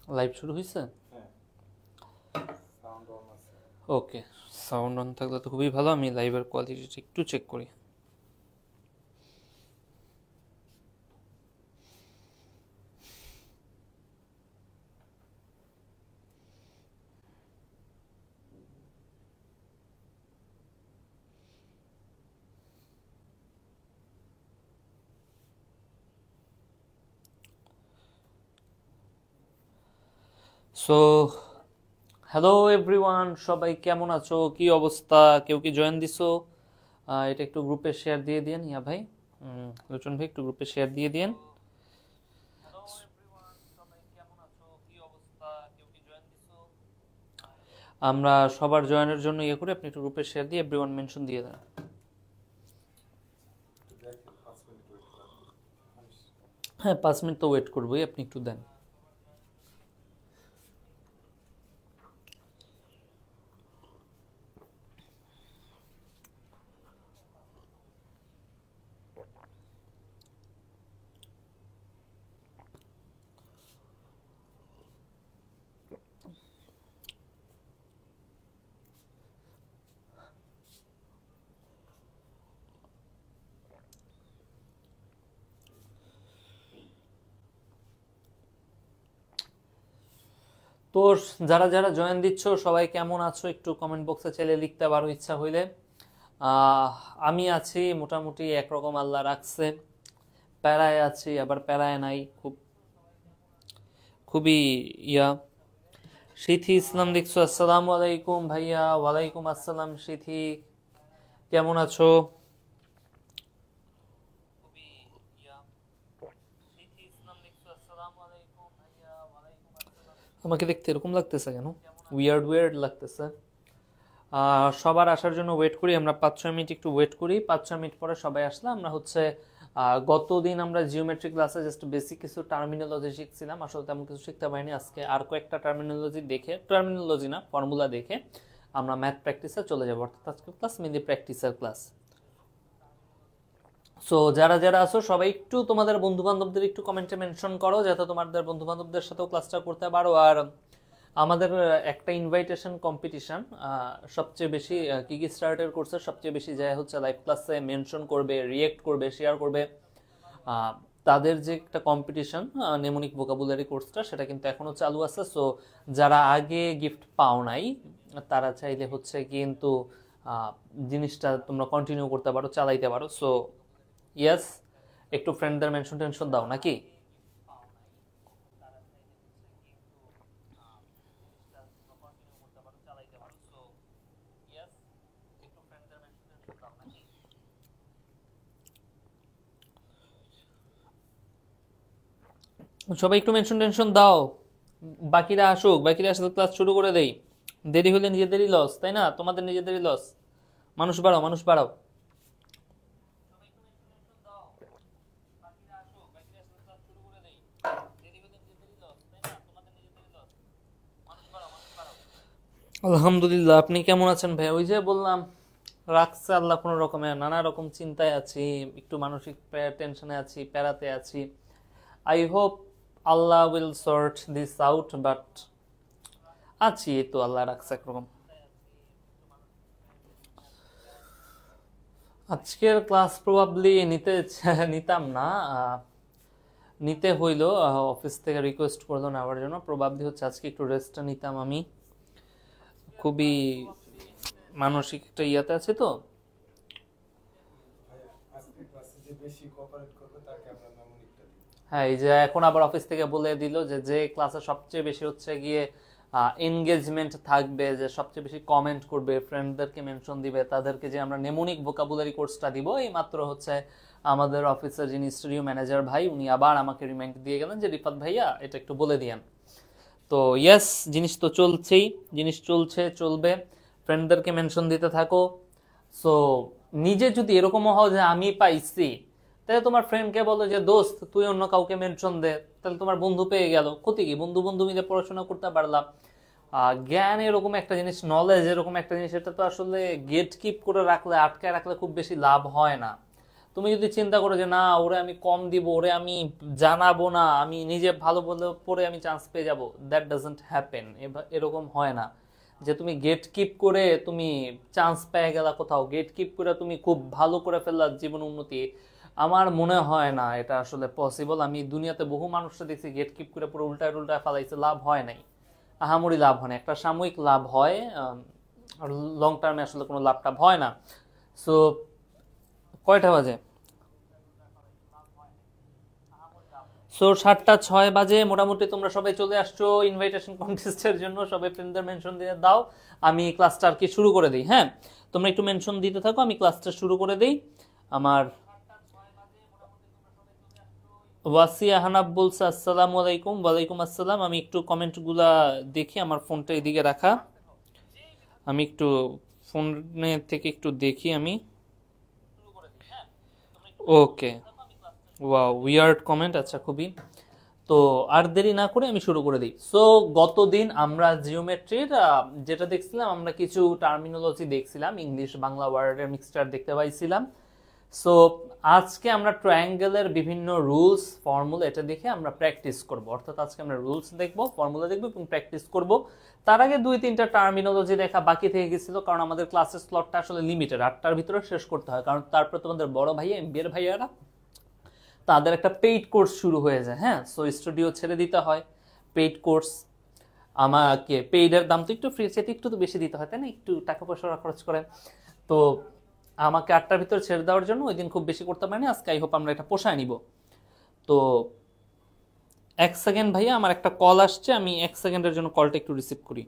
Live শুরু হয়েছে? ওকে, sound on থাকলে তো খুবই ভালো। আমি লাইভের কোয়ালিটিটা একটু চেক করি। সো হ্যালো এভরিওয়ান, সবাই কেমন আছো? কি অবস্থা? কেউ কি জয়েন দিছো? এটা একটু গ্রুপে শেয়ার দিয়ে দিন ইয়া ভাই, লোচন ভাই, একটু গ্রুপে শেয়ার দিয়ে দিন। আমরা সবার জয়েনের জন্য ইয়ে করে আপনি একটু গ্রুপে শেয়ার দিয়ে এভরিওয়ান মেনশন দিয়ে দেন। হ্যাঁ, 5 মিনিট তো ওয়েট করবোই, আপনি একটু দেন। তো যারা যারা জয়েন দিচ্ছ সবাই কেমন আছো একটু কমেন্ট বক্সে চাইলে লিখতে পারো ইচ্ছা হইলে। আমি আছি মোটামুটি একরকম, আল্লাহ রাখছে। প্যারায় আছি আবার প্যারায় নাই, খুবই ইয়া। সিথি ইসলাম দেখছো, আসসালামু আলাইকুম ভাইয়া। ওয়ালাইকুম আসসালাম সিথি, কেমন আছো? আমাকে দেখতে এরকম লাগতেছে কেন? উইয়ার্ড উইয়ার্ড লাগতেছে। সবার আসার জন্য ওয়েট করি আমরা, 5-6 মিনিট একটু ওয়েট করি। 5-6 মিনিট পরে সবাই আসলে আমরা হচ্ছে গতদিন আমরা জিওমেট্রি ক্লাসে জাস্ট বেসিক কিছু টার্মিনোলজি শিখছিলাম, আসলে তেমন কিছু শিখতে পারিনি। আজকে আর কয়েকটা টার্মিনোলজি না, ফর্মুলা দেখে আমরা ম্যাথ প্র্যাকটিসে চলে যাবো, অর্থাৎ আজকের ক্লাস মেনলি প্র্যাকটিসের ক্লাস। সো যারা যারা আছো সবাই একটু তোমাদের বন্ধু বান্ধবদের একটু কমেন্টে মেনশন করো, যাতে তোমাদের বন্ধু বান্ধবদের সাথেও ক্লাসটা করতে পারো। আর আমাদের একটা ইনভাইটেশন কম্পিটিশন, সবচেয়ে বেশি কি স্টার্টের কোর্সে সবচেয়ে বেশি যায় হচ্ছে লাইভ ক্লাসে মেনশন করবে, রিয়েক্ট করবে, শেয়ার করবে, তাদের যে একটা কম্পিটিশন নেমোনিক ভোকাবুলারি কোর্সটা, সেটা কিন্তু এখনো চালু আছে। সো যারা আগে গিফট পাও নাই তারা চাইলে হচ্ছে কিন্তু জিনিসটা তোমরা কন্টিনিউ করতে পারো, চালাইতে পারো। সো ইয়েস, একটু ফ্রেন্ডদের মেনশন টেনশন দাও নাকি? সবাই একটু মেনশন টেনশন দাও, বাকিরা আসুক, বাকিরা আসলে ক্লাস শুরু করে দেই। দেরি হলে নিজেদেরই লস, তাই না? তোমাদের নিজেদেরই লস। মানুষ বাড়াও, মানুষ বাড়াও। আলহামদুলিল্লাহ, আপনি কেমন আছেন ভাই? ওই যে বললাম, রাখছে আল্লাহ কোনো রকমে, নানা রকম চিন্তায় আছি, একটু মানসিক টেনশনে আছি, প্যারাতে আছি। I hope Allah will sort this out, but আছি, এই তো আল্লাহ রাখছে একরকম। আজকের ক্লাস প্রবাবলি নিতাম না, নিতে হইলো, অফিস থেকে রিকোয়েস্ট করলো নেওয়ার জন্য। প্রবাবলি হচ্ছে আজকে একটু রেস্টটা নিতাম আমি, খুবই মানসিক একটা ইয়াতে আছে তো। হ্যাঁ, এই যে এখন আবার অফিস থেকে বলে দিল যে যে ক্লাসে সবচেয়ে বেশি হচ্ছে গিয়ে এনগেজমেন্ট থাকবে, যে সবচেয়ে বেশি কমেন্ট করবে, ফ্রেন্ডদেরকে মেনশন দিবে, তাদেরকে যে আমরা নেমোনিক ভোকাবুলারি কোর্সটা দিব। এই মাত্র হচ্ছে আমাদের অফিসের যিনি স্টুডিও ম্যানেজার ভাই, উনি আবার আমাকে রিমাইন্ড দিয়ে গেলেন যে রিফাত ভাইয়া এটা একটু বলে দিয়েন। তো ইয়েস, জিনিস তো চলছেই, জিনিস চলছে, চলবে। ফ্রেন্ডদেরকে মেনশন দিতে থাকো। সো নিজে যদি এরকমও হও যে আমি পাইছি, তাহলে তোমার ফ্রেন্ডকে বলো যে দোস্ত তুই অন্য কাউকে মেনশন দে, তাহলে তোমার বন্ধু পেয়ে গেল। ক্ষতি কি? বন্ধু বন্ধু মিলে পড়াশোনা করতে পারলাম। জ্ঞান এরকম একটা জিনিস, নলেজ এরকম একটা জিনিস, এটা তো আসলে গেট কিপ করে রাখলে, আটকায় রাখলে খুব বেশি লাভ হয় না। তুমি যদি চিন্তা করো যে না ওরে আমি কম দিব, ওরে আমি জানাবো না, আমি নিজে ভালো বলে পড়ে আমি চান্স পেয়ে যাব, দ্যাট ডাজন্ট হ্যাপেন। এরকম হয় না যে তুমি গেট কিপ করে তুমি চান্স পেয়ে গেলা কোথাও, গেট কিপ করে তুমি খুব ভালো করে ফেললা জীবন উন্নতি। আমার মনে হয় না এটা আসলে পসিবল। আমি দুনিয়াতে বহু মানুষটা দেখছি গেট কিপ করে পুরো উল্টায় উল্টায় ফেলাইছে, লাভ হয় নাই, আহামরি লাভ হয় না। একটা সাময়িক লাভ হয়, লং টার্মে আসলে কোনো লাভ টাভ হয় না। সো কয়টা বাজে? সো 7:06 বাজে। মোটামুটি তোমরা সবাই চলে আসছো ইনভাইটেশন কন্টেস্টের জন্য, সবাই ফ্রেন্ডদের মেনশন দিয়ে দাও, আমি ক্লাসটা আর কি শুরু করে দিই। হ্যাঁ, তোমরা একটু মেনশন দিতে থাকো, আমি ক্লাসটা শুরু করে দিই। আমার ওয়াসিয়া হানাব বলছে আসসালামু আলাইকুম। ওয়ালাইকুম আসসালাম। আমি একটু কমেন্টগুলা দেখি, আমার ফোনটা এদিকে রাখা, আমি একটু ফোনে থেকে একটু দেখি আমি। ওকে, ওয়াও উইয়ার্ড কমেন্ট, আচ্ছা খুবই। তো আর দেরি না করে আমি শুরু করে দিই। সো গতদিন আমরা জিওমেট্রির যেটা দেখছিলাম, আমরা কিছু টার্মিনোলজি দেখছিলাম, ইংলিশ বাংলা ওয়ার্ডের মিক্সচার দেখতে পাইছিলাম। সো আজকে আমরা ট্রায়াঙ্গেলের বিভিন্ন রুলস ফর্মুলা এটা দেখে আমরা প্র্যাকটিস করব, অর্থাৎ আজকে আমরা রুলস দেখব, ফর্মুলা দেখব এবং প্র্যাকটিস করব। তার আগে 2-3টা টার্মিনোলজি দেখা বাকি থেকে গেছিল, কারণ আমাদের ক্লাসের স্লটটা আসলে লিমিটেড, 8টার ভিতরে শেষ করতে হয়, কারণ তারপর তোমাদের বড় ভাইয়া এমবিএর ভাইয়ারা তাদের একটা পেইড কোর্স শুরু হয়ে যায়। হ্যাঁ, সো স্টুডিও ছেড়ে দিতে হয়, পেইড কোর্স। আমাকে পেইডের দাম তো একটু ফ্রি চেতে একটু তো বেশি দিতে হয়, তাই না, একটু টাকা পয়সা খরচ করে। তো আমাকে 8টার ভিতরে ছেড়ে দেওয়ার জন্য ওই দিন খুব বেশি করতে পারিনি, আজকে আই হোপ আমরা এটা পোষায় নিব। তো 1 সেকেন্ড ভাইয়া, আমার একটা কল আসছে, আমি 1 সেকেন্ডের জন্য কলটা একটু রিসিভ করি।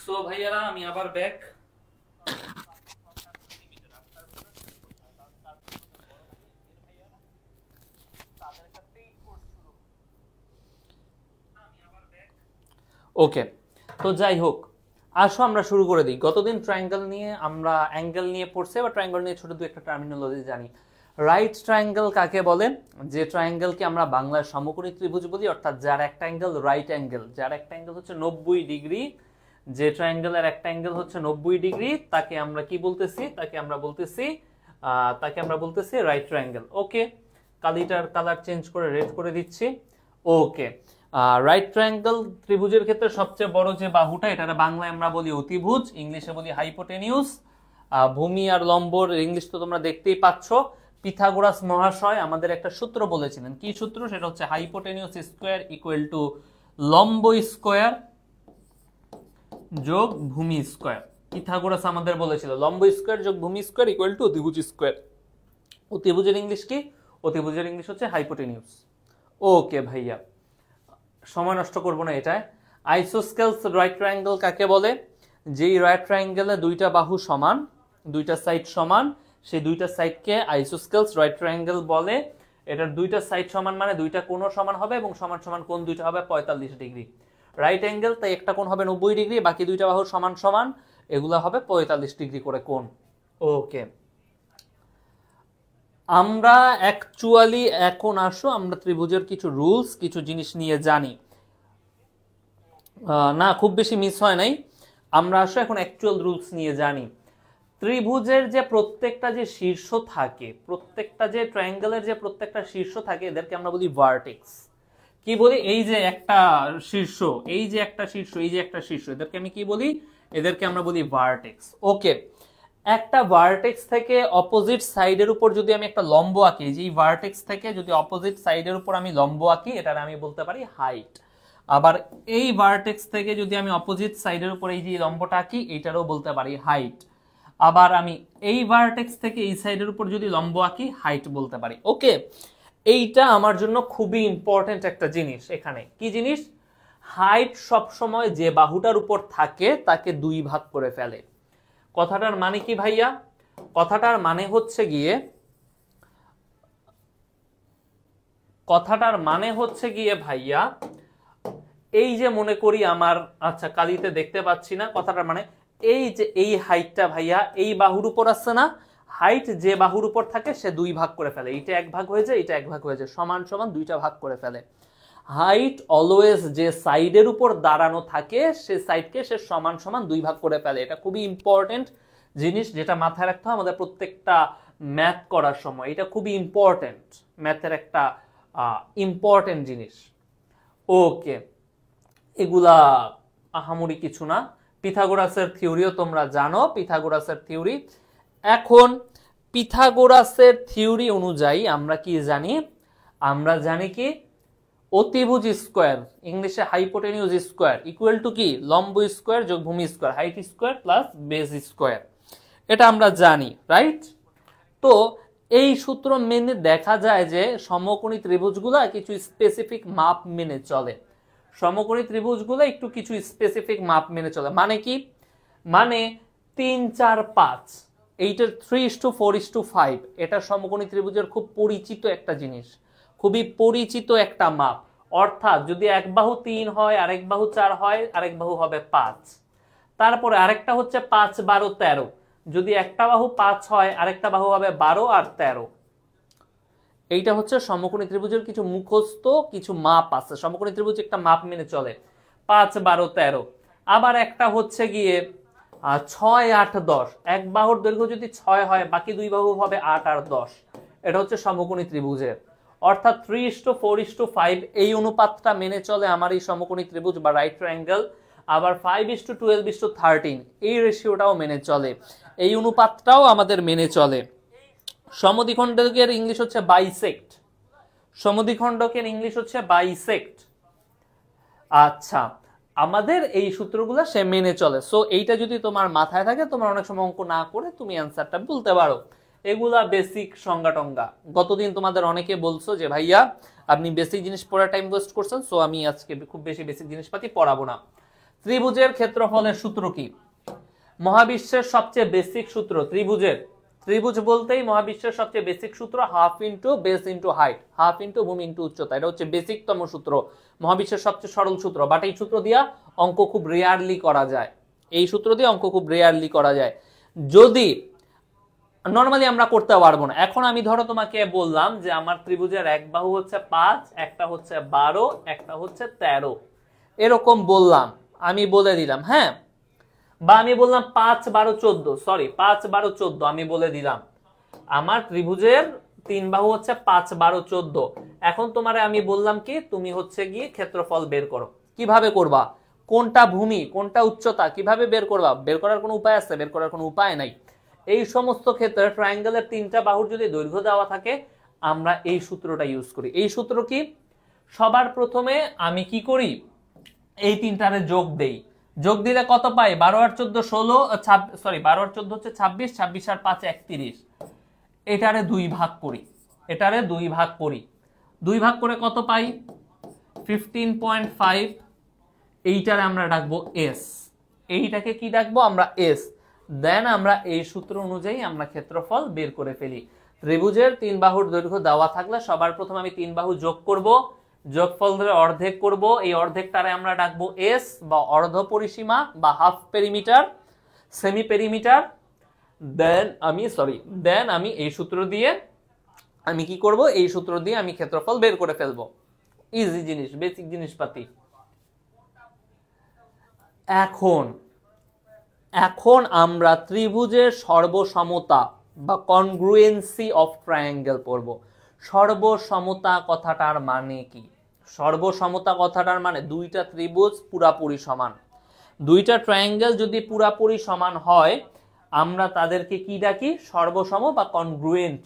সো ভাইয়ারা আমি আবার ব্যাক। ওকে, তো যাই হোক, আসো আমরা শুরু করে দিই। গতদিন ট্রায়াঙ্গেল নিয়ে আমরা অ্যাঙ্গেল নিয়ে পড়ছে, বা ট্রায়াঙ্গেল নিয়ে ছোট দু একটা টার্মিনোলজি জানি। রাইট ট্রায়াঙ্গেল কাকে বলে? যে ট্রায়াঙ্গেলকে আমরা বাংলায় সমকোণী ত্রিভুজ বলি, অর্থাৎ যার একটা অ্যাঙ্গেল রাইট অ্যাঙ্গেল, যার একটা অ্যাঙ্গেল হচ্ছে 90 ডিগ্রি, যে ট্রায়াঙ্গেলের একটা অ্যাঙ্গেল হচ্ছে 90 ডিগ্রি, তাকে আমরা কি বলতেছি? তাকে আমরা বলতেছি রাইট ট্রায়াঙ্গেল। ওকে, কালিটার কালার চেঞ্জ করে রেড করে দিচ্ছি। ওকে, রাইট ট্রায়াঙ্গেল ত্রিভুজের ক্ষেত্রে সবচেয়ে বড় যে বাহুটা, এটা বাংলায় আমরা বলি অতিভুজ, ইংলিশে বলি হাইপোটেনিউস। ভূমি আর লম্বর ইংলিশ তো তোমরা দেখতেই পাচ্ছ। পিথাগোরাস মহাশয় আমাদের একটা সূত্র বলেছিলেন, কি সূত্র? সেটা হচ্ছে হাইপোটেনিউস স্কোয়ার ইকুয়াল টু লম্ব স্কোয়ার যোগ ভূমি স্কোয়ার। পিথাগোরাস আমাদের বলেছিল লম্ব স্কোয়ার যোগ ভূমি স্কোয়ার ইকুয়াল টু অতিভুজ স্কোয়ার। অতিভুজের ইংলিশ কি? অতিভুজের ইংলিশ হচ্ছে হাইপোটেনিউস। ওকে ভাইয়া, সময় নষ্ট করব না এটায়। আইসোস্কেলস রাইট ট্রায়াঙ্গেল কাকে বলে? যেই রাইট ট্রায়াঙ্গেলে দুইটা বাহু সমান, দুইটা সাইড সমান, সেই দুইটা সাইডকে আইসোস্কেলস রাইট ট্রায়াঙ্গেল বলে। এটার দুইটা সাইড সমান মানে দুইটা কোণও সমান হবে, এবং সমান সমান কোণ দুইটা হবে 45 ডিগ্রি। রাইট অ্যাঙ্গেল, তাই একটা কোণ হবে 90 ডিগ্রি, বাকি দুইটা বাহু সমান সমান, এগুলা হবে 45 ডিগ্রি করে কোণ। ওকে, আমরা অ্যাকচুয়ালি এখন আসো আমরা ত্রিভুজের কিছু রুলস, কিছু জিনিস নিয়ে জানি। না, খুব বেশি মিস হয় নাই। আমরা আসো এখন অ্যাকচুয়াল রুলস নিয়ে জানি। ত্রিভুজের যে প্রত্যেকটা যে শীর্ষ থাকে, প্রত্যেকটা যে ট্রায়াঙ্গেলের যে প্রত্যেকটা শীর্ষ থাকে, এদেরকে আমরা বলি ভার্টেক্স। কি বলি? এই যে একটা শীর্ষ, এই যে একটা শীর্ষ, এই যে একটা শীর্ষ, এদেরকে আমি কি বলি? এদেরকে আমরা বলি ভার্টেক্স। ওকে, একটা ভার্টেক্স থেকে অপোজিট সাইডের উপর যদি আমি একটা লম্ব আঁকি, যে ভার্টেক্স থেকে যদি অপোজিট সাইডের উপর আমি লম্ব আঁকি, এটার আমি বলতে পারি হাইট। আবার এই ভার্টেক্স থেকে যদি আমি অপোজিট সাইডের উপর এই যে লম্বটা আঁকি, এটারও বলতে পারি হাইট। আবার আমি এই ভার্টেক্স থেকে এই সাইডের উপর যদি লম্ব আঁকি, হাইট বলতে পারি। ওকে, এইটা আমার জন্য খুবই ইম্পর্টেন্ট একটা জিনিস। এখানে কি জিনিস? হাইট সব সময় যে বাহুটার উপর থাকে তাকে দুই ভাগ করে ফেলে। কথাটার মানে কি ভাইয়া? কথাটার মানে হচ্ছে গিয়ে ভাইয়া, এই যে মনে করি আমার, আচ্ছা কালিতে দেখতে পাচ্ছি না, কথাটার মানে এই যে এই হাইটটা ভাইয়া এই বাহুর উপর আছে না, হাইট যে বাহুর উপর থাকে সে দুই ভাগ করে ফেলে। এটা এক ভাগ হয়ে যায়, এটা এক ভাগ হয়ে যায়, সমান সমান দুইটা ভাগ করে ফেলে। হাইট অলওয়েজ যে সাইডের উপর দাঁড়ানো থাকে সে সাইডকে সে সমান সমান দুই ভাগ করে ফেলে। এটা খুবই ইম্পর্টেন্ট জিনিস, যেটা মাথায় রাখতে হয় আমাদের প্রত্যেকটা ম্যাথ করার সময়। এটা খুবই ইম্পর্টেন্ট, ম্যাথের একটা ইম্পর্টেন্ট জিনিস। ওকে, এগুলা আহামরি কিছু না। পিথাগোরাসের থিওরিও তোমরা জানো, পিথাগোরাসের থিওরি। এখন পিথাগোরাসের থিওরি অনুযায়ী আমরা কি জানি? আমরা জানি কি অতিভুজ স্কোয়ার, ইংলিশে হাইপোটেনিউজ স্কোয়ার ইকুয়াল টু কি লম্ব স্কোয়ার যোগ ভূমি square, height square plus base square. এটা আমরা জানি, রাইট? তো এই সূত্র মেনে দেখা যায় যে সমকোণী ত্রিভুজগুলা কিছু স্পেসিফিক মাপ মেনে চলে। সমকোণী ত্রিভুজগুলো একটু কিছু স্পেসিফিক মাপ মেনে চলে। মানে কি? মানে 3 4 5, এইটার 3:4:5, এটা সমকোণী ত্রিভুজের খুব পরিচিত একটা জিনিস, খুবই পরিচিত একটা মাপ। অর্থাৎ যদি এক বাহু 3 হয়, আরেক বাহু 4 হয়, আরেক বাহু হবে 5। তারপরে আরেকটা হচ্ছে 5 12 13, যদি একটা বাহু 5 হয় আরেকটা বাহু হবে 12 আর 13। এইটা হচ্ছে সমকোণী ত্রিভুজের কিছু মুখস্থ কিছু মাপ আছে। সমকোণী ত্রিভুজ একটা মাপ মেনে চলে, 5 12 13। আবার একটা হচ্ছে গিয়ে 6 8 10, এক বাহুর দৈর্ঘ্য যদি 6 হয় বাকি দুই বাহু হবে 8 আর 10। এটা হচ্ছে সমকোণী ত্রিভুজের। অর্থাৎ 3:4:5 এই অনুপাতটা মেনে চলে আমার এই সমকোণী ত্রিভুজ বা রাইট ট্রায়াঙ্গেল। আবার 5:12:13 এই রেশিওটাও মেনে চলে, এই অনুপাতটাও আমাদের মেনে চলে। সমদ্বিখণ্ডকের ইংলিশ হচ্ছে বাইসেক্ট, সমদ্বিখণ্ডকের ইংলিশ হচ্ছে বাইসেক্ট। আচ্ছা, আমাদের এই সূত্রগুলো সে মেনে চলে। সো এইটা যদি তোমার মাথায় থাকে, তোমার অনেক সময় অঙ্ক না করে তুমি অ্যান্সারটা বলতে পারো। এগুলা বেসিক সংজ্ঞা টঙ্গা। গতদিন তোমাদের অনেকে বলছো যে ভাইয়া আপনি বেসিক জিনিস পড়ার টাইম ওয়েস্ট করছেন, সো আমি আজকে খুব বেশি বেসিক জিনিসপাতি পড়াবো না। ত্রিভুজের ক্ষেত্রফলের সূত্র কি? মহাবিশ্বের সবচেয়ে বেসিক সূত্র ত্রিভুজের, ত্রিভুজ বলতেই মহাবিশ্বের সবচেয়ে বেসিক সূত্র half into base into height, half into ভূমি ইন্টু উচ্চতা। এটা হচ্ছে বেসিকতম সূত্র, মহাবিশ্বের সবচেয়ে সরল সূত্র। বাট এই সূত্র দিয়া অঙ্ক খুব রেয়ারলি করা যায়, এই সূত্র দিয়ে অঙ্ক খুব রেয়ারলি করা যায়। যদি নর্মালি আমরা করতে পারবো না। এখন আমি ধরো তোমাকে বললাম যে আমার ত্রিভুজের এক বাহু হচ্ছে 5, একটা হচ্ছে 12, একটা হচ্ছে 13, এরকম বললাম, আমি বলে দিলাম, হ্যাঁ, বা আমি বললাম 5 12 14, সরি 5 12 14, আমি বলে দিলাম আমার ত্রিভুজের তিন বাহু হচ্ছে 5 12 14। এখন তোমারে আমি বললাম কি তুমি হচ্ছে গিয়ে ক্ষেত্রফল বের করো। কিভাবে করবা? কোনটা ভূমি কোনটা উচ্চতা কিভাবে বের করবা? বের করার কোনো উপায় আছে? বের করার কোনো উপায় নাই। এই সমস্ত ক্ষেত্রে ট্রায়াঙ্গেলের তিনটা বাহুর যদি দৈর্ঘ্য দেওয়া থাকে আমরা এই সূত্রটা ইউজ করি। এই সূত্র কি? সবার প্রথমে আমি কি করি, এই তিনটারে যোগ দেই। যোগ দিলে কত পাই? 12 আর 14 16, সরি 12 আর 14 হচ্ছে 26, 26 আর 5 31। এটারে দুই ভাগ করি, এটারে দুই ভাগ করি, দুই ভাগ করে কত পাই? 15.5। এইটারে আমরা ডাকবো এস, এইটাকে কি ডাকবো আমরা? এস। দেন আমরা এই সূত্র অনুযায়ী আমরা ক্ষেত্রফল বের করে ফেলি। ত্রিভুজের তিন বাহুর দৈর্ঘ্য দেওয়া থাকলে সবার প্রথমে আমি তিন বাহু যোগ করব, যোগফল ধরে অর্ধেক করব, এই অর্ধেকটারে আমরা ডাকবো এস বা অর্ধ পরিসীমা বা হাফ পেরিমিটার, সেমি পেরিমিটার। দেন আমি এই সূত্র দিয়ে আমি কি করব? এই সূত্র দিয়ে আমি ক্ষেত্রফল বের করে ফেলবো। ইজি জিনিস, বেসিক জিনিসপাতি। এখন আমরা ত্রিভুজের সর্বসমতা বা কনগ্রুয়েন্সি অফ ট্রায়াঙ্গেল পড়ব। সর্বসমতা কথাটার মানে কি? সর্বসমতা কথাটার মানে দুইটা ত্রিভুজ পুরাপুরি সমান। দুইটা ট্রায়াঙ্গেল যদি পুরাপুরি সমান হয় আমরা তাদেরকে কি ডাকি? সর্বসম বা কনগ্রুয়েন্ট,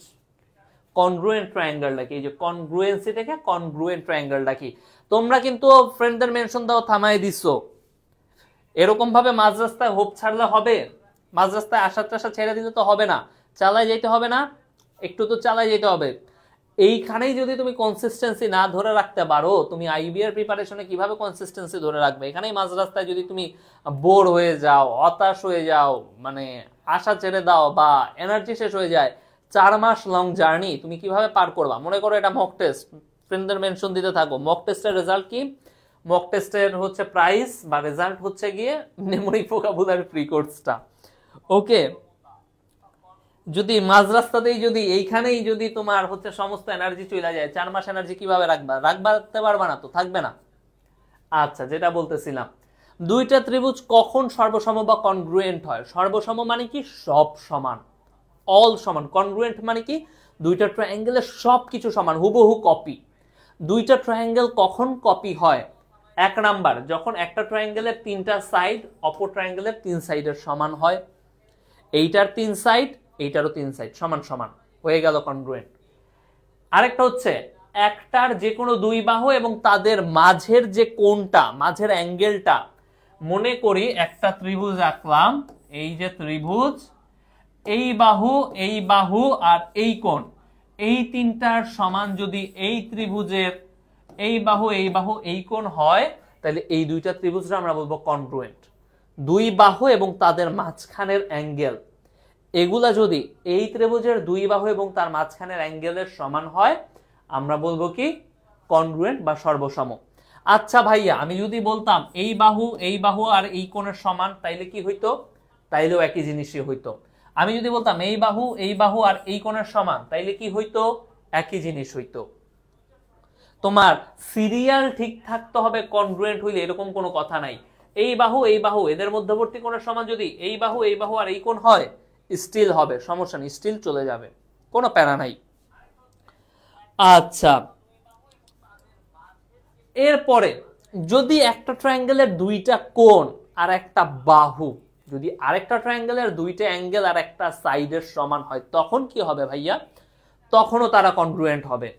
কনগ্রুয়েন্ট ট্রায়াঙ্গেল ডাকি। এই যে কনগ্রুয়েন্সি থেকে কনগ্রুয়েন্ট ট্রায়াঙ্গেল ডাকি। তোমরা কিন্তু ফ্রেন্ডদের মেনশন দাও থামাই দিছো। এরকম ভাবে মাঝ রাস্তায় হোপ ছাড়লে হবে? মাঝ রাস্তায় আশা টাশা ছেড়ে দিলে তো হবে না, চালাই যেতে হবে না, একটু তো চালাই যেতে হবে। এইখানেই যদি তুমি কনসিস্টেন্সি না ধরে রাখতে পারো, তুমি আইবিএর প্রিপারেশনে কিভাবে কনসিস্টেন্সি ধরে রাখবে? এখানেই মাঝ রাস্তায় যদি তুমি বোর হয়ে যাও, হতাশ হয়ে যাও, মানে আশা ছেড়ে দাও বা এনার্জি শেষ হয়ে যায়, 4 মাস লং জার্নি তুমি কিভাবে পার করবা? মনে করো এটা মক টেস্ট, ফ্রেন্ডদের মেনশন দিতে থাকো। মক টেস্টের রেজাল্ট কি? মক টেস্টের হচ্ছে প্রাইস বা রেজাল্ট হচ্ছে গিয়ে মেমোরি ভোকাবুলারি প্রি কোর্সটা। ওকে, যদি মাঝ রাস্তাতেই যদি এইখানেই যদি তোমার হচ্ছে সমস্ত এনার্জি চলে যায়, 4 মাস এনার্জি কিভাবে রাখতে পারবা না তো, থাকবে না। আচ্ছা, যেটা বলতেছিলাম, দুইটা ত্রিভুজ কখন সর্বসম বা কনগ্রুয়েন্ট হয়? সর্বসম মানে কি? সব সমান, অল সমান। কনগ্রুয়েন্ট মানে কি? দুইটা ট্রায়াঙ্গেলের সব কিছু সমান, হুবহু কপি। দুইটা ট্রায়াঙ্গেল কখন কপি হয়? 1 নাম্বার, যখন একটা ট্রায়াঙ্গেলের 3টা সাইড অপর ট্রায়াঙ্গেলের 3 সাইডের সমান হয়। এইটার 3 সাইড, এইটারও 3 সাইড সমান সমান, হয়ে গেল কনগ্রুয়েন্ট। আরেকটা হচ্ছে একটার যে কোনো 2 বাহু এবং তাদের মাঝের যে কোণটা, মাঝের অ্যাঙ্গেলটা, মনে করি একটা ত্রিভুজ আঁকলাম, এই যে ত্রিভুজ, এই বাহু আর এই কোণ, এই 3টার সমান যদি এই ত্রিভুজের এই বাহু এই কোণ হয়, তাহলে এই 2টা ত্রিভুজটা আমরা বলবো কনগ্রুয়েন্ট। 2 বাহু এবং তাদের মাঝখানের অ্যাঙ্গেল, এগুলা যদি এই ত্রিভুজের 2 বাহু এবং তার মাঝখানের অ্যাঙ্গেলের সমান হয়, আমরা বলবো কি? কনগ্রুয়েন্ট বা সর্বসম। আচ্ছা ভাইয়া, আমি যদি বলতাম এই বাহু আর এই কোণের সমান, তাইলে কি হইতো? তাইলেও একই জিনিসই হইতো। আমি যদি বলতাম এই বাহু আর এই কোণের সমান, তাইলে কি হইতো? একই জিনিস হইতো। তোমার সিরিয়াল ঠিক থাকতে হবে কনগ্রুয়েন্ট হইলে, এরকম কোনো কথা নাই। এই বাহু এদের মধ্যবর্তী কোণের সমান যদি এই বাহু আর এই কোণ হয়, স্টিল হবে, সমস্যা নেই, স্টিল চলে যাবে, কোনো প্যারা নাই। আচ্ছা, এরপরে যদি একটা ট্রায়াঙ্গেলের 2টা কোণ আর একটা বাহু, যদি আরেকটা ট্রায়াঙ্গেলের 2টা অ্যাঙ্গেল আর একটা সাইডের সমান হয়, তখন কি হবে ভাইয়া? তখনও তারা কনগ্রুয়েন্ট হবে।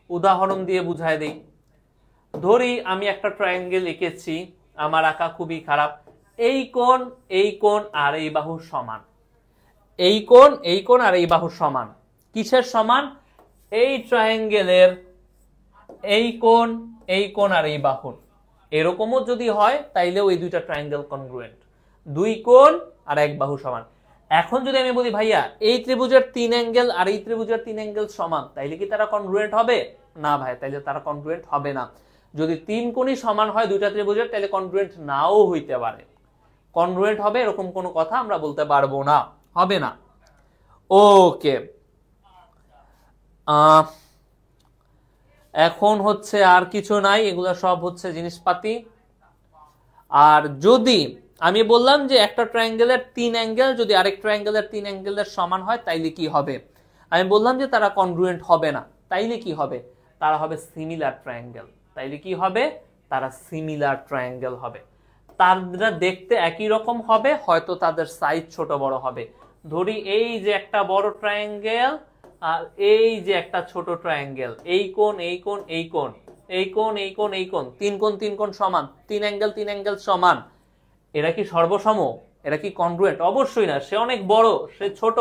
উদাহরণ দিয়ে বুঝায় দেই। ধরি আমি একটা ট্রায়াঙ্গেল এঁকেছি, আমার আঁকা খুবই খারাপ। এই কোণ আর এই বাহু সমান, এই কোণ আর এই বাহু সমান। কিসের সমান? এই ট্রায়াঙ্গেলের এই কোণ আর এই বাহুর। এরকমও যদি হয়, তাইলেও এই 2টা ট্রায়াঙ্গেল কনগ্রুয়েন্ট, 2 কোণ আর 1 বাহু সমান। এখন যদি আমি বলি ভাইয়া এই ত্রিভুজের 3 অ্যাঙ্গেল আর এই ত্রিভুজের 3 অ্যাঙ্গেল সমান, তাইলে কি তারা কনগ্রুয়েন্ট হবে? না ভাই, তাইলে তারা কনগ্রুয়েন্ট হবে না। যদি 3 কোণই সমান হয় 2টা ত্রিভুজের, তাহলে কনগ্রুয়েন্ট নাও হইতে পারে। কনগ্রুয়েন্ট হবে এরকম কোনো কথা আমরা বলতে পারবো না, হবে না। ওকে, এখন হচ্ছে আর কিছু নাই, এগুলো সব হচ্ছে জিনিসপাতি। আর যদি আমি বললাম যে একটা ট্রায়াঙ্গেলের 3 অ্যাঙ্গেল যদি আরেক ট্রায়াঙ্গেলের 3 অ্যাঙ্গেলের সমান হয়, তাইলে কি হবে? আমি বললাম যে তারা কনগ্রুয়েন্ট হবে না, তাইলে কি হবে? তারা হবে সিমিলার ট্রায়াঙ্গেল। তাইলে কি হবে? তারা সিমিলার ট্রায়াঙ্গেল হবে। তারা দেখতে একই রকম হবে, হয়তো তাদের সাইজ ছোট বড় হবে। ধরি এই যে একটা বড় ট্রায়াঙ্গেল আর এই যে একটা ছোট ট্রায়াঙ্গেল, এই কোণ 3 কোণ সমান, 3 অ্যাঙ্গেল সমান। এরা কি সর্বসম? এরা কি কনগ্রুয়েন্ট? অবশ্যই না, সে অনেক বড়, সে ছোট,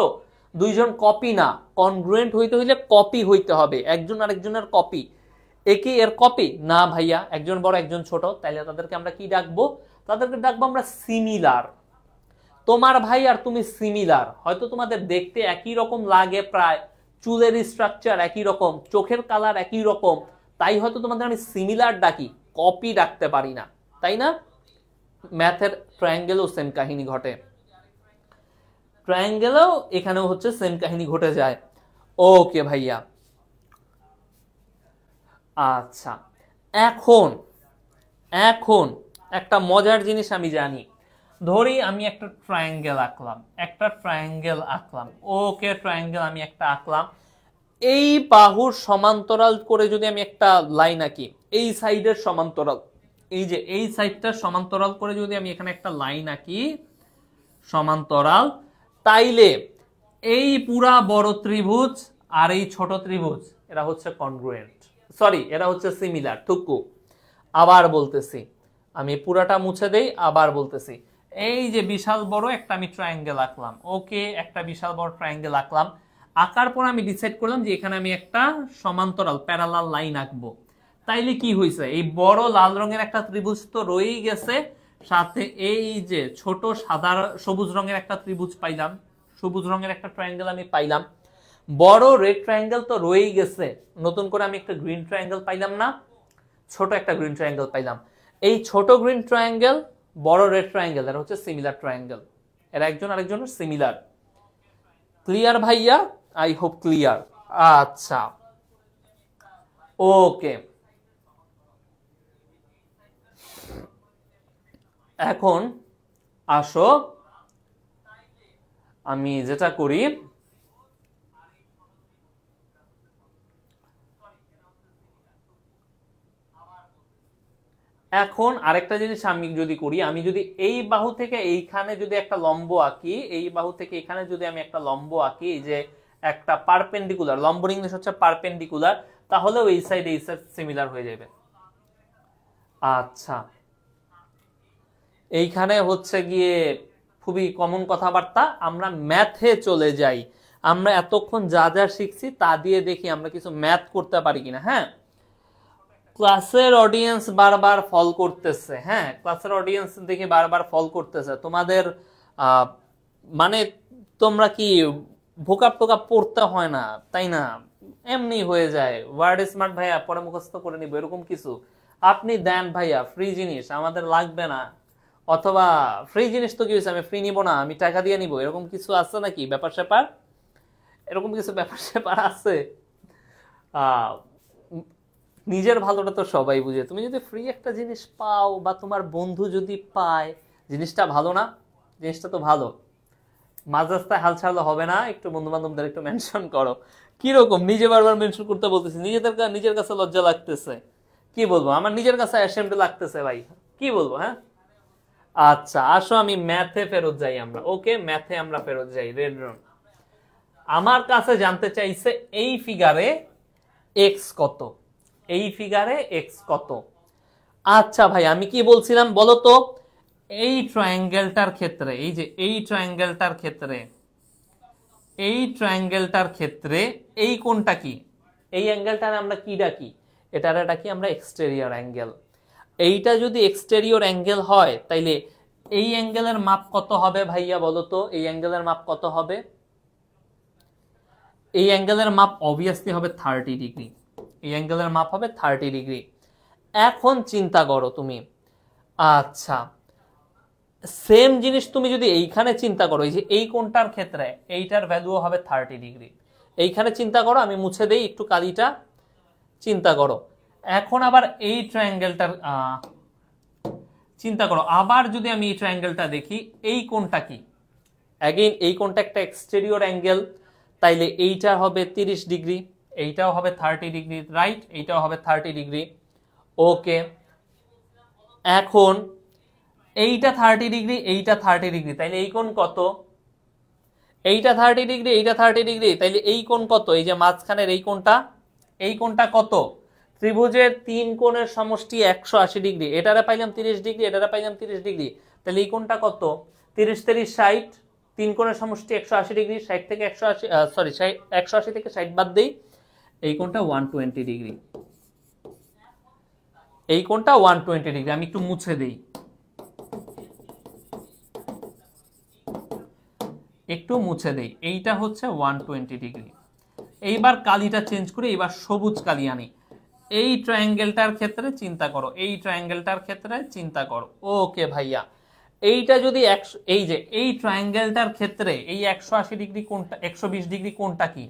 দুইজন কপি না। কনগ্রুয়েন্ট হইতে হইলে কপি হইতে হবে, একজন আরেকজনের কপি। একই এর কপি না ভাইয়া, একজন বড় একজন ছোট, তাইলে তাদেরকে আমরা কি ডাকবো? তাদেরকে ডাকবো আমরা সিমিলার। তোমার ভাই আর তুমি সিমিলার, হয়তো তোমাদের দেখতে একই রকম লাগে, প্রায় চুলের স্ট্রাকচার একই রকম, চোখের কালার একই রকম, তাই হয়তো তোমাদের আমি সিমিলার ডাকি, কপি ডাকতে পারি না, তাই না? ম্যাথের ট্রায়াঙ্গেলেও সেম কাহিনী ঘটে, ট্রায়াঙ্গেলেও এখানেও হচ্ছে সেম কাহিনী ঘটে যায়। ওকে ভাইয়া, আচ্ছা, এখন একটা মজার জিনিস আমি জানি। ধরি আমি একটা ট্রায়াঙ্গেল আঁকলাম, ওকে, ট্রায়াঙ্গেল আমি একটা আঁকলাম। এই বাহুর সমান্তরাল করে যদি আমি একটা লাইন আঁকি, এই সাইডের সমান্তরাল, এই যে এই সাইডটার সমান্তরাল করে যদি আমি এখানে একটা লাইন আঁকি সমান্তরাল, তাইলে এই পুরা বড় ত্রিভুজ আর এই ছোট ত্রিভুজ এরা হচ্ছে কনগ্রুয়েন্ট, সরি এরা হচ্ছে সিমিলার। টুকু আবার বলতেছি, আমি পুরাটা মুছে দেই, আবার বলতেছি। এই যে বিশাল বড় একটা আমি ট্রায়াঙ্গেল আঁকলাম, ওকে, একটা বিশাল বড় ট্রায়াঙ্গেল আঁকলাম। আঁকার পর আমি ডিসাইড করলাম যে এখানে আমি একটা সমান্তরাল প্যারালাল লাইন আঁকবো। তাইলে কি হয়েছে, এই বড় লাল রঙের একটা ত্রিভুজ তো রয়েই গেছে, সাথে এই যে ছোট সাদা সবুজ রঙের একটা ত্রিভুজ পাইলাম, সবুজ রঙের একটা ট্রায়াঙ্গেল আমি পাইলাম, বড় রেড ট্রায়াঙ্গেল তো রয়েই গেছে, নতুন করে আমি একটা গ্রিন ট্রায়াঙ্গেল পাইলাম না, ছোট একটা গ্রিন ট্রায়াঙ্গেল পাইলাম। এই ছোট গ্রিন ট্রায়াঙ্গেল বড় রেড ট্রায়াঙ্গেল এরা হচ্ছে সিমিলার ট্রায়াঙ্গেল, এরা একজন আরেকজনের সিমিলার। ক্লিয়ার ভাইয়া? I hope clear. আচ্ছা ওকে, এখন আসো আমি যেটা করি, এখন আরেকটা জিনিস আমি যদি করি, আমি যদি এই বাহু থেকে এইখানে যদি একটা লম্ব আঁকি, এই বাহু থেকে এখানে যদি আমি একটা লম্ব আঁকি, এই যে একটা পারপেন্ডিকুলার, লম্বর ইংলিশ হচ্ছে পারপেন্ডিকুলার, তাহলেও এই সাইড সিমিলার হয়ে যাবে। আচ্ছা এইখানে হচ্ছে গিয়ে খুবই কমন কথাবার্তা, আমরা ম্যাথে চলে যাই। আমরা এতক্ষণ যা যা শিখছি তা দিয়ে দেখি আমরা কিছু ম্যাথ করতে পারি কিনা। হ্যাঁ, ক্লাসের অডিয়েন্স বারবার ফল করতেছে, হ্যাঁ ক্লাসের অডিয়েন্স দেখে বারবার ফল করতেছে। তোমাদের মানে তোমরা কি ভোকাপ টোকাপ পড়তে হয় না তাই না, এমনি হয়ে যায়, ওয়ার্ড স্মার্ট ভাইয়া পরে মুখস্থ করে নিব এরকম কিছু আপনি দেন ভাইয়া, ফ্রি জিনিস আমাদের লাগবে না, অথবা ফ্রি জিনিস তো কি হয়েছে আমি ফ্রি নিব না, আমি টাকা দিয়ে নিব, এরকম কিছু আছে নাকি ব্যাপার স্যাপার? এরকম কিছু ব্যাপার স্যাপার আছে? নিজের ভালোটা তো সবাই বুঝে, তুমি যদি ফ্রি একটা জিনিস পাও বা তোমার বন্ধু যদি পায়, জিনিসটা ভালো না? জিনিসটা তো ভালো, মাঝ রাস্তায় হাল ছাড়লে হবে না, একটু বন্ধু বান্ধবদের একটু মেনশন করো। কিরকম নিজে বারবার মেনশন করতে বলতেছি, নিজের কাছে লজ্জা লাগতেছে, কি বলবো, আমার নিজের কাছে অ্যাশেমড লাগতেছে ভাই, কি বলবো। হ্যাঁ আচ্ছা আসো আমি ম্যাথে ফেরত যাই, আমরা ওকে ম্যাথে আমরা ফেরত যাই। রেড রং আমার কাছে জানতে চাইছে এই ফিগারে এক্স কত, এই ফিগারে এক্স কত। আচ্ছা ভাই আমি কি বলছিলাম বলো তো, এই ট্রায়াঙ্গেলটার ক্ষেত্রে, এই যে এই ট্রায়াঙ্গেলটার ক্ষেত্রে, এই ট্রায়াঙ্গেলটার ক্ষেত্রে এই কোণটা কি, এই অ্যাঙ্গেলটার আমরা কি ডাকি, এটার ডাকি আমরা এক্সটেরিয়র অ্যাঙ্গেল। এইটা যদি এক্সটেরিয়র অ্যাঙ্গেল হয় তাইলে এই অ্যাঙ্গেলের মাপ কত হবে ভাইয়া বলো তো, এই অ্যাঙ্গেলের মাপ কত হবে? এই অ্যাঙ্গেলের মাপ অবভিয়াসলি হবে 30 ডিগ্রি, এই অ্যাঙ্গেলের মাপ হবে 30 ডিগ্রি। এখন চিন্তা করো তুমি, আচ্ছা সেম জিনিস তুমি যদি এইখানে চিন্তা করো, এই যে এই কোণটার ক্ষেত্রে এইটার ভ্যালুও হবে 30 ডিগ্রি, এইখানে চিন্তা করো, আমি মুছে দেই একটু কালিটা, চিন্তা করো। এখন আবার এই ট্রায়াঙ্গেলটার চিন্তা করো, আবার যদি আমি এই ট্রায়াঙ্গেলটা দেখি, এই কোণটা কি, অ্যাগেইন এই কোণটা একটা এক্সটেরিয়র অ্যাঙ্গেল, তাইলে এইটা হবে 30 ডিগ্রি, এইটাও হবে 30 ডিগ্রি, রাইট, এইটাও হবে 30 ডিগ্রি। ওকে এখন এইটা 30 ডিগ্রি, এইটা 30 ডিগ্রি, তাইলে এই কোণ কত? এইটা 30 ডিগ্রি, এইটা 30 ডিগ্রি, তাইলে এই কোণ কত? এই যে মাঝখানের এই কোণটা, এই কোণটা কত? ত্রিভুজের তিন কোণের সমষ্টি 180 ডিগ্রি, এটারে পাইলাম 30 ডিগ্রি, এটারে পাইলাম 30 ডিগ্রি, তাহলে এই কোণটা কত? 30 30 60, তিন কোণের সমষ্টি 180 ডিগ্রি, 60 থেকে 180 সরি 180 থেকে 60 বাদ দেই, এই কোণটা 120 ডিগ্রি, এই কোণটা 120 ডিগ্রি। আমি একটু মুছে দেই, একটু মুছে দেই, এইটা হচ্ছে 120 ডিগ্রি। এইবার কালিটা চেঞ্জ করে এবার সবুজ কালি আনি, এই ট্রায়াঙ্গেলটার ক্ষেত্রে চিন্তা করো, এই ট্রায়াঙ্গেলটার ক্ষেত্রে চিন্তা করো। ওকে ভাইয়া এইটা যদি এই যে এই ট্রায়াঙ্গেলটার ক্ষেত্রে এই 180 ডিগ্রি কোণটা, 120 ডিগ্রি কোণটা কি?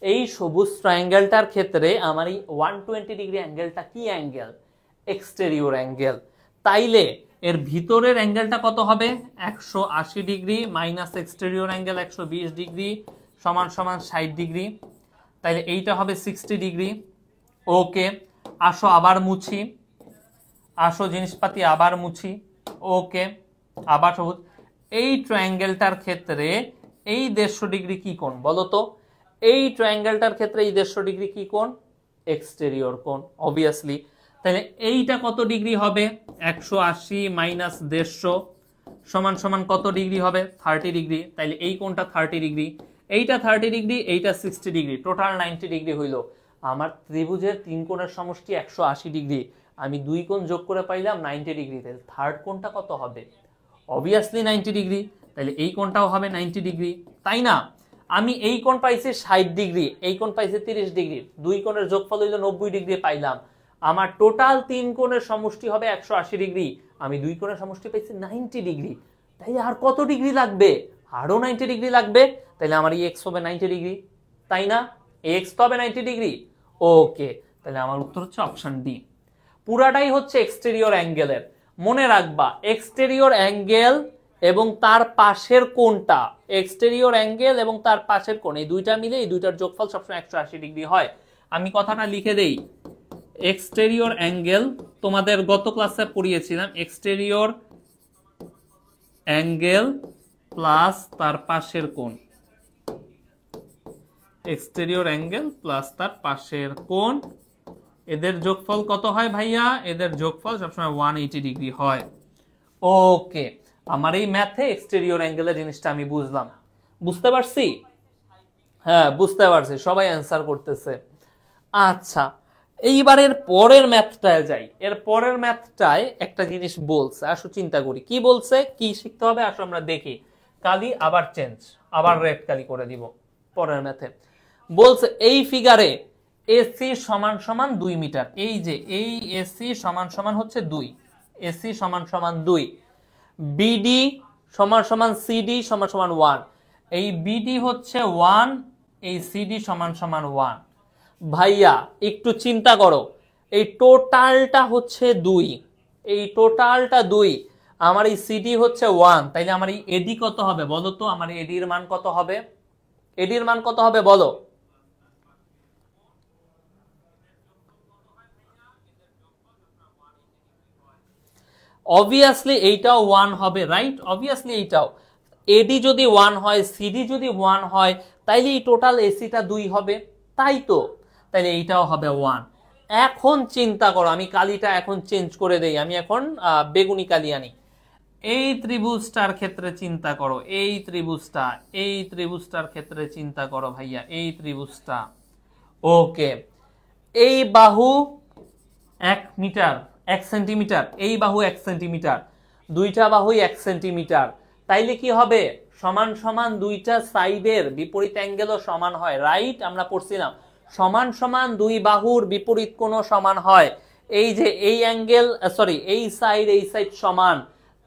এই সবুজ ট্রায়াঙ্গেলটার ক্ষেত্রে আমার এই 120 ডিগ্রি অ্যাঙ্গেলটা কি অ্যাঙ্গেল? Exterior angle. তাইলে এর ভিতরের অ্যাঙ্গেলটা কত হবে? 180 degree minus exterior angle 120 degree সমান সমান 60 ডিগ্রি, তাইলে এইটা হবে 60 ডিগ্রি। ওকে আসো আবার মুছি, আসো জিনিসপাতি আবার মুছি। ওকে আবার সবুজ, এই ট্রায়াঙ্গেলটার ক্ষেত্রে এই 150 ডিগ্রি কি কোণ বলো তো? এই ট্রায়াঙ্গেলটার ক্ষেত্রে এই 150 ডিগ্রি কি কোণ? এক্সটেরিয়র কোণ অবভিয়াসলি। তাহলে এইটা কত ডিগ্রি হবে? 180 মাইনাস 150 সমান সমান কত ডিগ্রি হবে? 30 ডিগ্রি। তাইলে এই কোণটা 30 ডিগ্রি, এইটা 30 ডিগ্রি, এইটা 60 ডিগ্রি, টোটাল 90 ডিগ্রি হইল। আমার ত্রিভুজের তিন কোণের সমষ্টি 180 ডিগ্রি, আমি দুই কোণ যোগ করে পাইলাম 90 ডিগ্রি। তাহলে থার্ড কোণটা কত হবে? Obviously 90 degree. তাহলে এই কোণটাও হবে 90 ডিগ্রি, তাই না? আমি এই কোণ পাইছি 60 ডিগ্রি, এই কোণ পাইছি 30 ডিগ্রি, দুই কোণের যোগফল হইল 90 ডিগ্রি পাইলাম। আমার টোটাল তিন কোণের সমষ্টি হবে 180 ডিগ্রি, আমি দুই কোণের সমষ্টি পাইছি 90 ডিগ্রি। তাইলে আর কত ডিগ্রি লাগবে? আরো 90 ডিগ্রি লাগবে। তাহলে আমার এই এক্স হবে 90 ডিগ্রি, তাই না? এক্স তো হবে 90 ডিগ্রি। ওকে, তাহলে আমার উত্তর হচ্ছে অপশন ডি। পুরাটাই হচ্ছে এক্সটেরিয়র অ্যাঙ্গেলের। মনে রাখবা এক্সটেরিয়র অ্যাঙ্গেল এবং তার পাশের কোণটা, এক্সটেরিয়র অ্যাঙ্গেল এবং তার পাশের কোণ, এই দুইটা মিলে এই দুইটার যোগফল সবসময় 180 ডিগ্রি হয়। আমি কথাটা লিখে দেই, এক্সটেরিয়র অ্যাঙ্গেল তোমাদের গত ক্লাসে পড়িয়েছিলাম, এক্সটেরিয়র অ্যাঙ্গেল প্লাস তার পাশের কোণ, এক্সটেরিয়র অ্যাঙ্গেল প্লাস তার পাশের কোণ, এদের যোগফল কত হয় ভাইয়া? এদের যোগফল সবসময় 180 ডিগ্রি হয়। ওকে, আমার এই ম্যাথে এক্সটেরিয়র অ্যাঙ্গেলের জিনিসটা আমি বুঝলাম, বুঝতে পারছি? হ্যাঁ বুঝতে পারছি, সবাই অ্যান্সার করতেছে। আচ্ছা, এইবারের পরের ম্যাথটায় যাই। এর পরের ম্যাথটায় একটা জিনিস বলছে, আসো চিন্তা করি কি বলছে, কি শিখতে হবে, আসো আমরা দেখি। কালি আবার চেঞ্জ, আবার রেড কালি করে দিব। পরের ম্যাথে বলছে এই ফিগারে এসি সমান সমান 2 মিটার, এই যে এই এসি সমান সমান হচ্ছে 2, এসি সমান সমান 2, বিডি সমান সমান সিডি সমান সমান 1, এই বিডি হচ্ছে 1, এই সিডি সমান সমান 1। ভাইয়া একটু চিন্তা করো, এই টোটালটা হচ্ছে 2, এই টোটালটা 2, আমার এই সিডি হচ্ছে 1, তাইলে আমার এই এডি কত হবে বলো তো? আমার এডির মান কত হবে? এডির মান কত হবে বলো? অবভিয়াসলি এইটাও 1 হবে, রাইট? অবভিয়াসলি এইটাও, এডি যদি 1 হয়, সিডি যদি 1 হয়, তাইলে এই টোটাল এসিটা 2 হবে, তাই তো? তাইলে এইটাও হবে 1। এখন চিন্তা করো, আমি কালিটা এখন চেঞ্জ করে দেই, আমি এখন বেগুনি কালি আনি। এই ত্রিভুজটার ক্ষেত্রে চিন্তা করো, এই ত্রিভুজটা, এই ত্রিভুজটার ক্ষেত্রে চিন্তা করো ভাইয়া, এই ত্রিভুজটা। ওকে, এই বাহু 1 মিটার 1 সেন্টিমিটার, এই বাহু 1 সেন্টিমিটার, দুইটা বাহুই 1 সেন্টিমিটার, তাইলে কি হবে? সমান সমান দুইটা সাইডের বিপরীত অ্যাঙ্গেলও সমান হয়, রাইট? আমরা পড়ছিলাম সমান সমান দুই বাহুর বিপরীত কোণও সমান হয়। এই যে এই অ্যাঙ্গেল, সরি এই সাইড সমান,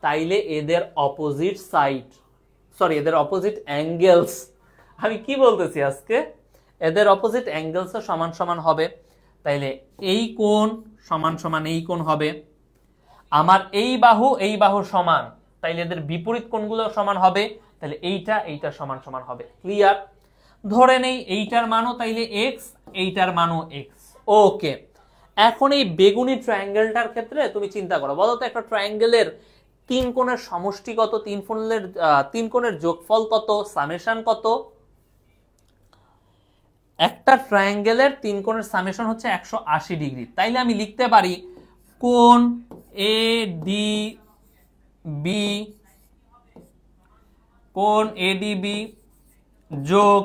তাইলে এদের অপোজিট সাইড, সরি এদের অপোজিট অ্যাঙ্গেলস, আমি কি বলতেছি আজকে, এদের অপোজিট অ্যাঙ্গেলস সমান সমান হবে। তাইলে এই কোণ সমান সমান এই কোণ হবে। আমার এই বাহু সমান, তাইলে এদের বিপরীত কোণগুলো সমান হবে, তাহলে এইটা এইটা সমান সমান হবে। ক্লিয়ার? ধরে নেই এইটার মানও তাইলে এক্স, এইটার মানও এক্স। ওকে, এখন এই বেগুনি ট্রায়াঙ্গেলটার ক্ষেত্রে তুমি চিন্তা করো, বলো তো একটা ট্রায়াঙ্গেলের তিন কোণের সমষ্টি কত, তিন কোণের যোগফল কত, সামেশন কত? একটা ট্রায়াঙ্গেলের তিন কোণের সামেশন হচ্ছে 180 ডিগ্রি। তাইলে আমি লিখতে পারি কোণ এ ডি বি, কোণ এ ডি বি যোগ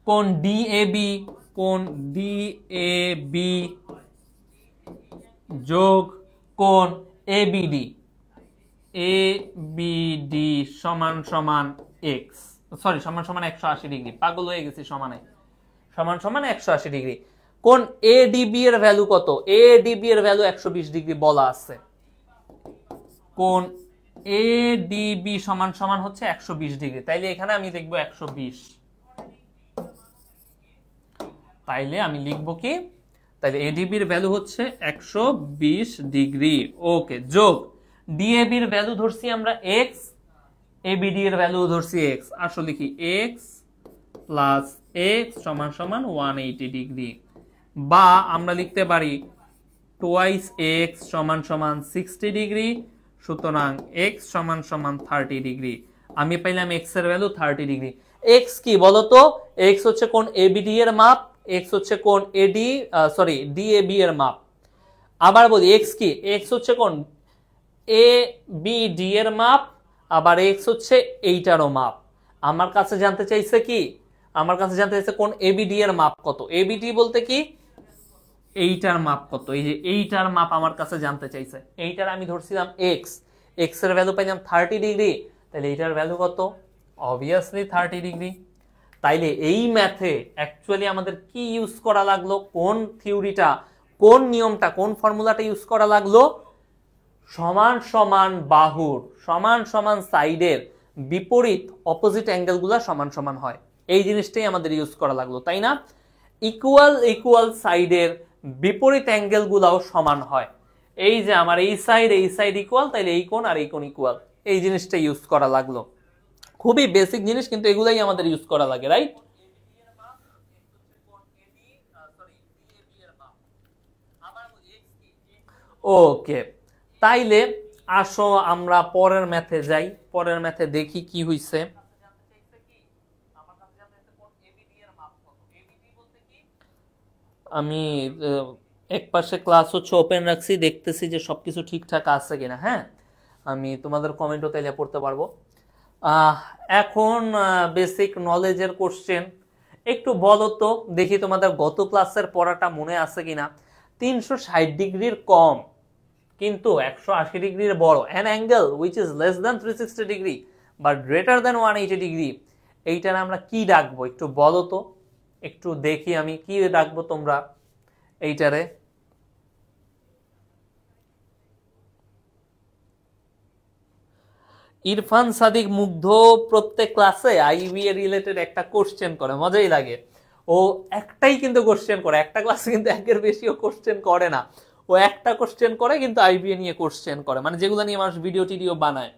কোণ ডি এ বি, কোণ ডি এ বি যোগ কোণ A B D, A B D সমান সমান এক্স, সরি সমান সমান 180 ডিগ্রি, পাগল হয়ে গেছি, সমানে সমান সমান 180 ডিগ্রি। কোণ এডিবি এর ভ্যালু কত? এডিবি এর ভ্যালু 120 ডিগ্রি বলা আছে। কোণ এডিবি সমান সমান হচ্ছে 120 ডিগ্রি, তাইলে এখানে আমি লিখব 120, তাইলে আমি লিখব কি, তাইলে এডিবি এর ভ্যালু হচ্ছে 120 ডিগ্রি। ওকে, যোগ ডিএবি এর ভ্যালু ধরছি আমরা এক্স, এবিডি এর ভ্যালু ধরছি এক্স, আসলে কি এক্স প্লাস এক্স সমান সমান 180 ডিগ্রি, বা আমরা লিখতে পারি টোয়াইস এক্স সমান সমান 60 ডিগ্রি, সুতরাং এক্স সমান সমান 30 ডিগ্রি। আমি পাইলাম এক্স এর ভ্যালু 30 ডিগ্রি। এক্স কি বলতো? এক্স হচ্ছে কোণ এবিডি এর মাপ, এক্স হচ্ছে কোণ এডি সরি ডিএবি এর মাপ। আবার বলি এক্স কি, এক্স হচ্ছে কোণ এ বি ডি এর মাপ, আবার এক্স হচ্ছে এইটারও মাপ। আমার কাছে জানতে চাইছে কি, আমার কাছে জানতে চাইছে কোন এবিডি এর মাপ কত। এবিডি বলতে কি এইটার মাপ কত, এই যে এইটার মাপ আমার কাছে জানতে চাইছে। এইটার আমি ধরছিলাম এক্স, এক্স এর ভ্যালু পাইলাম 30 ডিগ্রি, তাহলে এইটার ভ্যালু কত, অবভিয়াসলি 30 ডিগ্রি। তাইলে এই ম্যাথে অ্যাকচুয়ালি আমাদের কি ইউজ করা লাগলো, কোন থিওরিটা, কোন নিয়মটা, কোন ফর্মুলাটা ইউজ করা লাগলো, সমান সমান বাহুর সমান সমান সাইডের বিপরীত অপোজিট অ্যাঙ্গেলগুলো সমান সমান হয়, এই জিনিসটাই আমাদের ইউজ করা লাগলো, তাই না? ইকুয়াল ইকুয়াল সাইডের বিপরীত অ্যাঙ্গেলগুলোও সমান হয়। এই যে আমার এই সাইড ইকুয়াল, তাইলে এই কোণ আর এই কোণ ইকুয়াল, এই জিনিসটা ইউজ করা লাগলো। খুবই বেসিক জিনিস, কিন্তু এগুলাই আমাদের ইউজ করা লাগে, রাইট? ওকে, তাইলে আসো আমরা পরের ম্যাথে যাই, পরের ম্যাথে দেখি কি হইছে। আমি এক পাশে ক্লাস হচ্ছে ওপেন রাখছি, দেখতেছি যে সবকিছু ঠিকঠাক আছে কিনা। হ্যাঁ, আমি তোমাদের কমেন্টও তাইলে পড়তে পারবো। এখন বেসিক নলেজের কোশ্চেন একটু বলো তো দেখি, তোমাদের গত ক্লাসের পড়াটা মনে আছে কিনা। 360 ডিগ্রির কম কিন্তু 180 ডিগ্রির বড়, an angle which is less than 360 degree but greater than 180 degree, এইটার আমরা কি ডাকবো একটু বলো তো, একটু দেখি আমি কি ডাকবো তোমরা এইটারে। ইরফান সাদিক মুগ্ধ প্রত্যেক ক্লাসে আইবিএ রিলেটেড একটা কোশ্চেন করে, মজাই লাগে। ও একটাই কিন্তু কোশ্চেন করে, একটা ক্লাসে কিন্তু একের বেশিও কোশ্চেন করে না, ও একটা কোশ্চেন করে কিন্তু আইবিএ নিয়ে কোশ্চেন করে, মানে যেগুলো নিয়ে মানুষ ভিডিও টিডিও বানায়।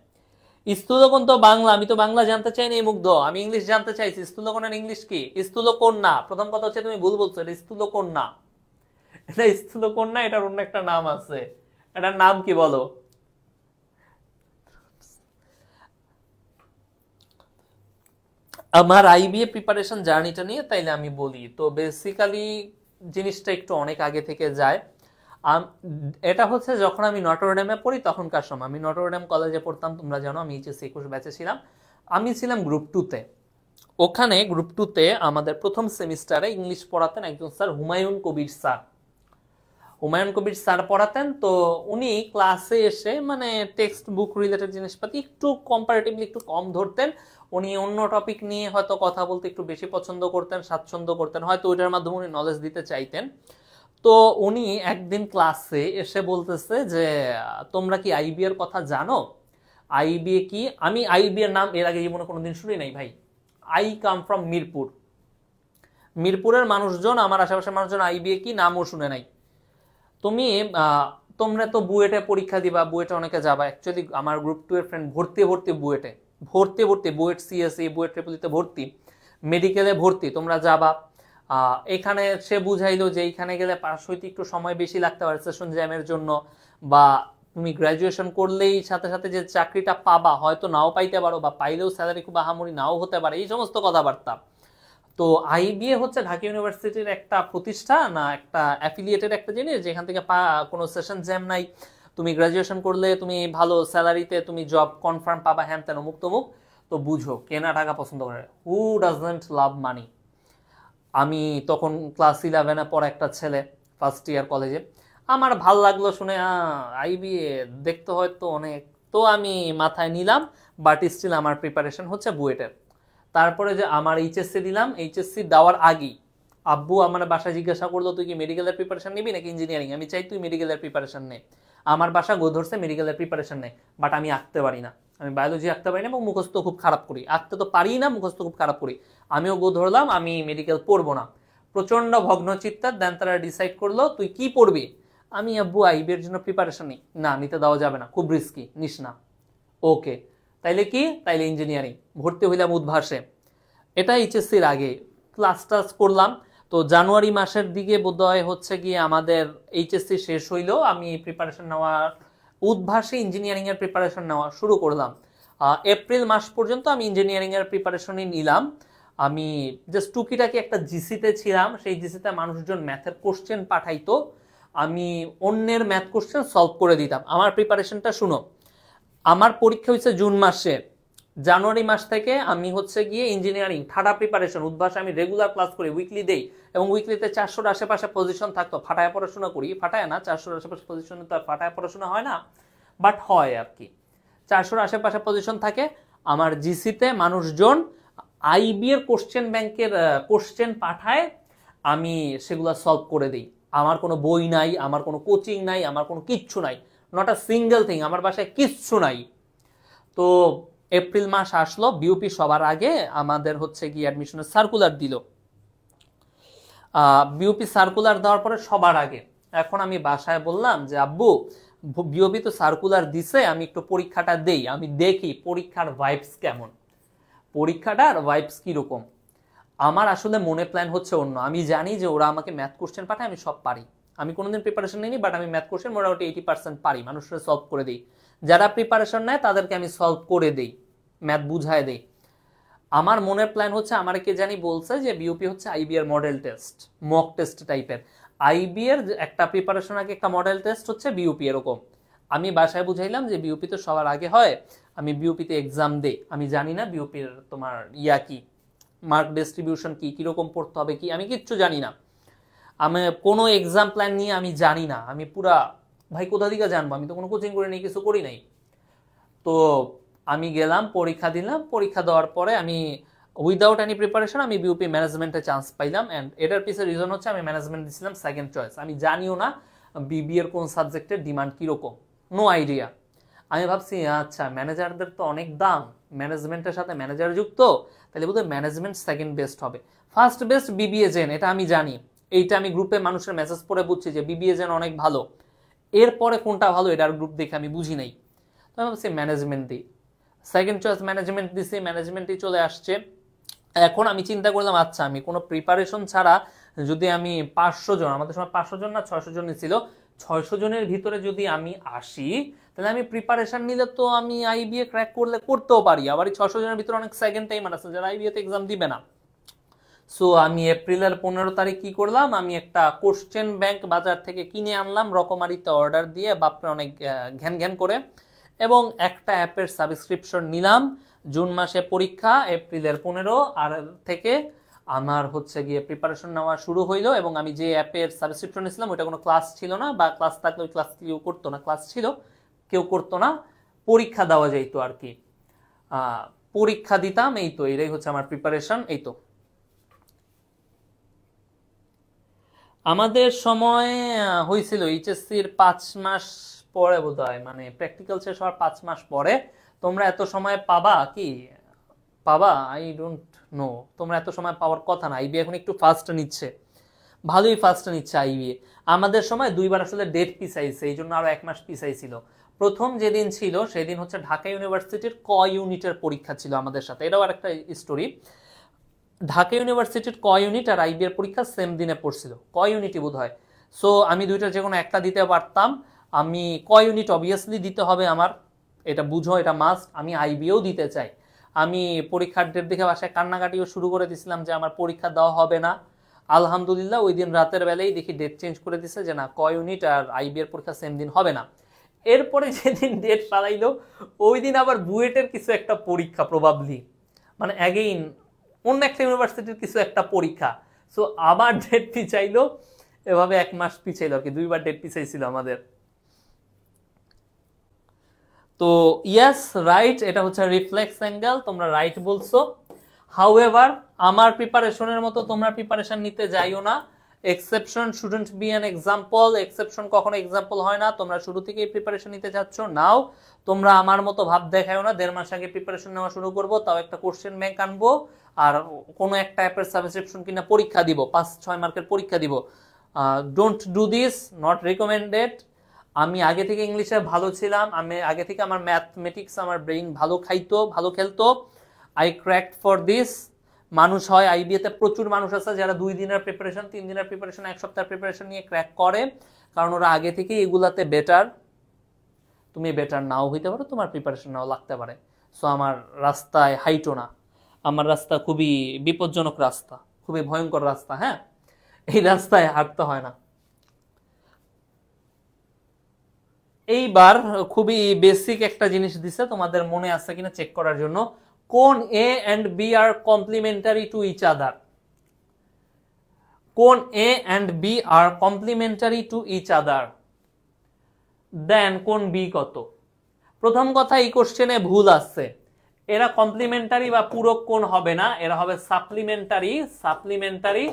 স্থূলকোণ তো বাংলা, আমি তো বাংলা জানতে চাই না এই মুগ্ধ, আমি ইংলিশ জানতে চাইছি। স্থূলকোণের ইংলিশ কি? স্থূলকোণ না, প্রথম কথা হচ্ছে তুমি ভুল বলছো, এটা স্থূলকোণ না, এটা স্থূলকোণ না, এটার অন্য একটা নাম আছে, এটার নাম কি বলো? আমার আইবিএ প্রিপারেশন জার্নিটা নিয়ে তাইলে আমি বলি তো, বেসিক্যালি জিনিসটা একটু অনেক আগে থেকে যায়। এটা হচ্ছে যখন আমি নটরডেমে পড়ি তখনকার সময়, আমি নটরডেম কলেজে পড়তাম, তোমরা জানো আমি এইচএস 21 ব্যাচে ছিলাম, আমি ছিলাম গ্রুপ 2-তে। ওখানে গ্রুপ 2-তে আমাদের প্রথম সেমিস্টারে ইংলিশ পড়াতেন একজন sir, Humayun Kabir sir. Humayun Kabir sir পড়াতেন, তো উনি ক্লাসে এসে মানে টেক্সট বুক রিলেটেড জিনিসপাতি একটু কম্পারেটিভলি একটু কম ধরতেন, উনি অন্য টপিক নিয়ে হয়তো কথা বলতে একটু বেশি পছন্দ করতেন, স্বাচ্ছন্দ্য করতেন, হয়তো ওইটার মাধ্যমে উনি নলেজ দিতে চাইতেন। তো উনি একদিন ক্লাসে এসে বলতেছে যে তোমরা কি আইবি এর কথা জানো, আইবিএ কি? আমি আইবি এর নাম এর আগে জীবনে কোনোদিন শুনি নাই ভাই। আই কাম ফ্রম মিরপুর, মিরপুরের মানুষজন, আমার আশেপাশের মানুষজন আইবিএ কি নামও শুনে নাই। তোমরা তো বুয়েটে পরীক্ষা দিবা, বুয়েটে অনেকে যাবা, অ্যাকচুয়ালি আমার গ্রুপ 2 এর ফ্রেন্ড ভর্তি বুয়েটে, ভর্তি বুয়েট সিএসই, বুয়েট ট্রিপলিতে ভর্তি, মেডিকেলে ভর্তি, তোমরা যাবা। এখানে সে বুঝাইলো যে এইখানে গেলে পাস হইতে একটু সময় বেশি লাগতে পারে সেশন জ্যামের জন্য, বা তুমি গ্রাজুয়েশন করলেই সাথে সাথে যে চাকরিটা পাবা হয়তো নাও পাইতে পারো, বা পাইলেও স্যালারি খুব আহামরি নাও হতে পারে, এই সমস্ত কথাবার্তা। তো আইবিএ হচ্ছে ঢাকা ইউনিভার্সিটির একটা প্রতিষ্ঠান না, একটা অ্যাফিলিয়েটেড একটা জিনিস, যেখান থেকে কোনো সেশন জ্যাম নাই, তুমি গ্রাজুয়েশন করলে তুমি ভালো স্যালারিতে তুমি জব কনফার্ম পাবা, হ্যান তেন অমুক তমুক। তো বুঝো কেনা টাকা পছন্দ করে, হু ডাজন্ট লাভ মানি। আমি তখন ক্লাস 11-এ পড়া একটা ছেলে, ফার্স্ট ইয়ার কলেজে, আমার ভাল লাগলো শুনে, আইবিএ দেখতে হয়তো অনেক, তো আমি মাথায় নিলাম, বাট স্টিল আমার প্রিপারেশন হচ্ছে বুয়েটের। তারপরে যে আমার এইচএসসি দিলাম, এইচএসসি দেওয়ার আগেই আব্বু আমার বাসায় জিজ্ঞাসা করলো তুই কি মেডিকেলের প্রিপারেশন নিবি নাকি ইঞ্জিনিয়ারিং, আমি চাই তুই মেডিকেলের প্রিপারেশন নে। আমার বাসা গো ধরছে মেডিকেলের প্রিপারেশন নেই, বাট আমি আঁকতে পারি না, আমি বায়োলজি আঁকতে পারি না এবং মুখস্থ খুব খারাপ করি, আঁকতে তো পারি না, মুখস্থ খুব খারাপ করি, আমিও গো ধরলাম আমি মেডিকেল পড়বো না। প্রচন্ড ভগ্ন চিত্তার দেন তারা ডিসাইড করলো তুই কি পড়বি, আমি আব্বু আইবি এর জন্য প্রিপারেশন নিই, না নিতে দেওয়া যাবে না, খুব রিস্কি, নিস না। ওকে, তাইলে কি, তাইলে ইঞ্জিনিয়ারিং। ভর্তি হইলাম উদ্ভাসে, এটা এইচএসসির আগে ক্লাস টাস করলাম। তো জানুয়ারি মাসের দিকে বোধহয় হচ্ছে গিয়ে আমাদের এইচএসসি শেষ হইলো, আমি প্রিপারেশন নেওয়ার উদ্ভাসে ইঞ্জিনিয়ারিং এর প্রিপারেশন নেওয়া শুরু করলাম। এপ্রিল মাস পর্যন্ত আমি ইঞ্জিনিয়ারিং এর প্রিপারেশনই নিলাম। আমি জাস্ট টুকিটাকি একটা জিসিতে ছিলাম, সেই জিসিতে মানুষজন ম্যাথের কোশ্চেন পাঠাইতো, আমি অন্যের ম্যাথ কোশ্চেন সলভ করে দিতাম। আমার প্রিপারেশনটা শুনো, আমার পরীক্ষা হয়েছে জুন মাসে, জানুয়ারি মাস থেকে আমি হচ্ছে গিয়ে ইঞ্জিনিয়ারিং ঠাডা প্রিপারেশন উদ্ভাস আমি রেগুলার ক্লাস করি, উইকলি দেই, এবং উইকলিতে 400-র আশেপাশে পজিশন থাকতো, ফাটায় পড়াশোনা করি, ফাটায় না, 400-র আশেপাশে পজিশনে তো আর ফাটায় পড়াশোনা হয় না, বাট হয় আর কি, 400-র আশেপাশে পজিশন থাকে। আমার জিসিতে মানুষজন আইবি এর কোশ্চেন ব্যাংকের কোশ্চেন পাঠায়, আমি সেগুলো সলভ করে দিই। আমার কোনো বই নাই, আমার কোনো কোচিং নাই, আমার কোনো কিচ্ছু নাই, নট আ সিঙ্গেল থিং, আমার বাসায় কিচ্ছু নাই। তো এপ্রিল মাস আসলো, বিউপি সবার আগে আমাদের হচ্ছে কি অ্যাডমিশনের সার্কুলার দিল। বিউপি সার্কুলার দেওয়ার পরে সবার আগে এখন আমি বাসায় বললাম যে আব্বু বিউপি তো সার্কুলার দিছে, আমি একটু পরীক্ষাটা দেই, আমি দেখি পরীক্ষার ভাইবস কেমন, পরীক্ষাটার ভাইবস কিরকম। আমার আসলে মনে প্ল্যান হচ্ছে অন্য, আমি জানি যে ওরা আমাকে ম্যাথ কোশ্চেন পাঠায়, আমি সব পারি, আমি কোনোদিন প্রিপারেশন নিইনি, বাট আমি ম্যাথ কোশ্চেন মোটামুটি 80% পারি, মানুষরা সলভ করে দিই, যারা প্রিপারেশন নেয় তাদেরকে আমি সলভ করে দিই, ম্যাথ বুঝায় দিই। আমার মনের প্ল্যান হচ্ছে, আমার কে জানি বলছে যে বিউপি হচ্ছে আইবি এর মডেল টেস্ট, মক টেস্ট টাইপের, আইবি এর একটা প্রিপারেশন আগে একটা মডেল টেস্ট হচ্ছে বিউপি এরকম। আমি বাসায় বুঝাইলাম যে বিউপি তো সবার আগে হয়, আমি বিউপিতে এক্সাম দেই, আমি জানি না বিউপির তোমার কি মার্ক ডিস্ট্রিবিউশন কি, কিরকম পড়তে হবে কি, আমি কিচ্ছু জানি না, আমি কোনো এক্সাম প্ল্যান নিয়ে আমি জানি না, আমি পুরা ভাই কোথা থেকে জানবো, আমি তো কোনো কোচিং করি নাই, কিছু করি নাই। তো আমি গেলাম, পরীক্ষা দিলাম, পরীক্ষা দেওয়ার পরে আমি উইদাউট এনি প্রিপারেশন আমি বিউপি ম্যানেজমেন্টে চান্স পাইলাম। অ্যান্ড এটার পিছনে রিজন হচ্ছে আমি ম্যানেজমেন্ট দিয়েছিলাম সেকেন্ড চয়েস, আমি জানিও না বিবি এর কোন সাবজেক্টের ডিমান্ড কিরকম, নো আইডিয়া। আমি ভাবছি আচ্ছা ম্যানেজারদের তো অনেক দাম, ম্যানেজমেন্টের সাথে ম্যানেজার যুক্ত, তাহলে বোধহয় ম্যানেজমেন্ট সেকেন্ড বেস্ট হবে, ফার্স্ট বেস্ট বিবিএ জেন, এটা আমি জানি, এইটা আমি গ্রুপে মানুষের মেসেজ পড়ে বুঝছি যে বিবিএ জেন অনেক ভালো, এরপরে কোনটা ভালো এটার গ্রুপ দেখে আমি বুঝি নাই, তো আমি ভাবছি ম্যানেজমেন্ট দিই, সেকেন্ড চয়েস ম্যানেজমেন্ট দিছি, ম্যানেজমেন্টই চলে আসছে। এখন আমি চিন্তা করলাম আচ্ছা আমি কোনো প্রিপারেশন ছাড়া যদি আমি 500 জন, আমাদের সময় 500 জন না 600 জনই ছিল, 600 জনের ভিতরে যদি আমি আসি, তাহলে আমি প্রিপারেশন নিলে তো আমি আইবিএ ক্র্যাক করলে করতেও পারি, আবার এই 600 জনের ভিতরে অনেক সেকেন্ড টাইমার আছে যারা আইবিএ তে এক্সাম দিবে না। সো আমি এপ্রিলের 15 তারিখ কি করলাম, আমি একটা কোশ্চেন ব্যাংক বাজার থেকে কিনে আনলাম, রকমারিতে অর্ডার দিয়ে বাপরে অনেক ঘ্যান ঘ্যান করে, এবং একটা অ্যাপের সাবস্ক্রিপশন নিলাম। জুন মাসে পরীক্ষা, এপ্রিলের 15 আর থেকে আমার হচ্ছে গিয়ে প্রিপারেশন নেওয়া শুরু হইলো। এবং আমি যে অ্যাপের সাবস্ক্রিপশন নিয়েছিলাম ওটা কোনো ক্লাস ছিল না, বা ক্লাস থাকলে ওই ক্লাস কেউ করতো না, ক্লাস ছিল কেউ করতো না, পরীক্ষা দেওয়া যাইতো আর কি, পরীক্ষা দিতাম, এই তো এটাই হচ্ছে আমার প্রিপারেশন। এই তো আমাদের সময় হয়েছিল এইচএসসির 5 মাস পরে বোধহয়, মানে প্র্যাকটিক্যাল শেষ হওয়ার 5 মাস পরে। তোমরা এত সময় পাবা কি পাবা, আই ডোন্ট নো, তোমরা এত সময় পাওয়ার কথা না, আইবি এখন একটু ফাস্ট নিচ্ছে, ভালোই ফাস্ট নিচ্ছে আইবি। আমাদের সময় 2বার আসলে ডেট পিছাইছে, এই জন্য আরো 1 মাস পিছাইছিল। প্রথম যেদিন ছিল সেদিন হচ্ছে ঢাকা ইউনিভার্সিটির ক ইউনিটের পরীক্ষা ছিল আমাদের সাথে, এটাও আর একটা স্টোরি। ঢাকা ইউনিভার্সিটির ক ইউনিট আর আইবি এর পরীক্ষা সেম দিনে পড়ছিল, ক ইউনিটই বোধ হয়। সো আমি দুইটার যে কোনো একটা দিতে পারতাম, আমি ক ইউনিট অবভিয়াসলি দিতে হবে আমার, এটা বুঝো, এটা মাস্ট, আমি আইবিও দিতে চাই। আমি পরীক্ষার ডেট দেখে বাসায় কান্নাকাটিও শুরু করে দিয়েছিলাম যে আমার পরীক্ষা দেওয়া হবে না। আলহামদুলিল্লাহ ওই দিন রাতের বেলায় দেখি ডেট চেঞ্জ করে দিছে যে না, ক ইউনিট আর আইবি এর পরীক্ষা সেম দিন হবে না। এরপরে যেদিন ডেট পালাইলো ওই দিন আবার বুয়েটের কিছু একটা পরীক্ষা, প্রবাবলি মানে অ্যাগেইন অন্য একটা ইউনিভার্সিটির কিছু একটা পরীক্ষা, সো আবার ডেট পিছাইলো, এভাবে 1 মাস পিছাইলো আর কি, 2বার ডেট পিছাইছিল আমাদের। তো ইয়েস রাইট, এটা হচ্ছে রিফ্লেক্স অ্যাঙ্গেল, তোমরা রাইট বলছো। হাউএভার আমার প্রিপারেশনের মতো তোমরা প্রিপারেশন নিতে যাইও না, exception shouldn't be an example, exception কখনো এক্সাম্পল হয় না। তোমরা শুরু থেকেই প্রিপারেশন নিতে যাচ্ছ নাও, তোমরা আমার মতো ভাব দেখাও না 1.5 মাস আগে প্রিপারেশন নেওয়া শুরু করবো, তাও একটা কোশ্চেন ব্যাংক আনবো আর কোনো একটা অ্যাপের সাবস্ক্রিপশন কিনা পরীক্ষা দিব, 5-6 মার্কের পরীক্ষা দিব। Don't do this, not recommended. আমি আগে থেকে ইংলিশে ভালো ছিলাম, আমি আগে থেকে আমার ম্যাথমেটিক্স, আমার ব্রেইন ভালো খাইতো, ভালো খেলতো, আই ক্র্যাকড ফর দিস। মানুষ হয় আইবিএতে প্রচুর মানুষ আছে যারা 2 দিনের প্রিপারেশন, 3 দিনের প্রিপারেশন, 1 সপ্তাহের প্রিপারেশন নিয়ে ক্র্যাক করে, কারণ ওরা আগে থেকে এগুলাতে বেটার। তুমি বেটার নাও হইতে পারো, তোমার প্রিপারেশন নাও লাগতে পারে। সো আমার রাস্তায় হাইটো না, আমার রাস্তা খুবই বিপজ্জনক রাস্তা, খুবই ভয়ঙ্কর রাস্তা, হ্যাঁ, এই রাস্তায় হাঁটতে হয় না। এইবার খুবই বেসিক একটা জিনিস দিছে, তোমাদের মনে আছে কিনা চেক করার জন্য, কোন A and B are complementary to each other, কোন A and B are complementary to each other, then কোন বি কত? প্রথম কথা, এই কোশ্চেনে ভুল আছে, এরা কমপ্লিমেন্টারি বা পূরক কোণ হবে না, এরা হবে সাপ্লিমেন্টারি, সাপ্লিমেন্টারি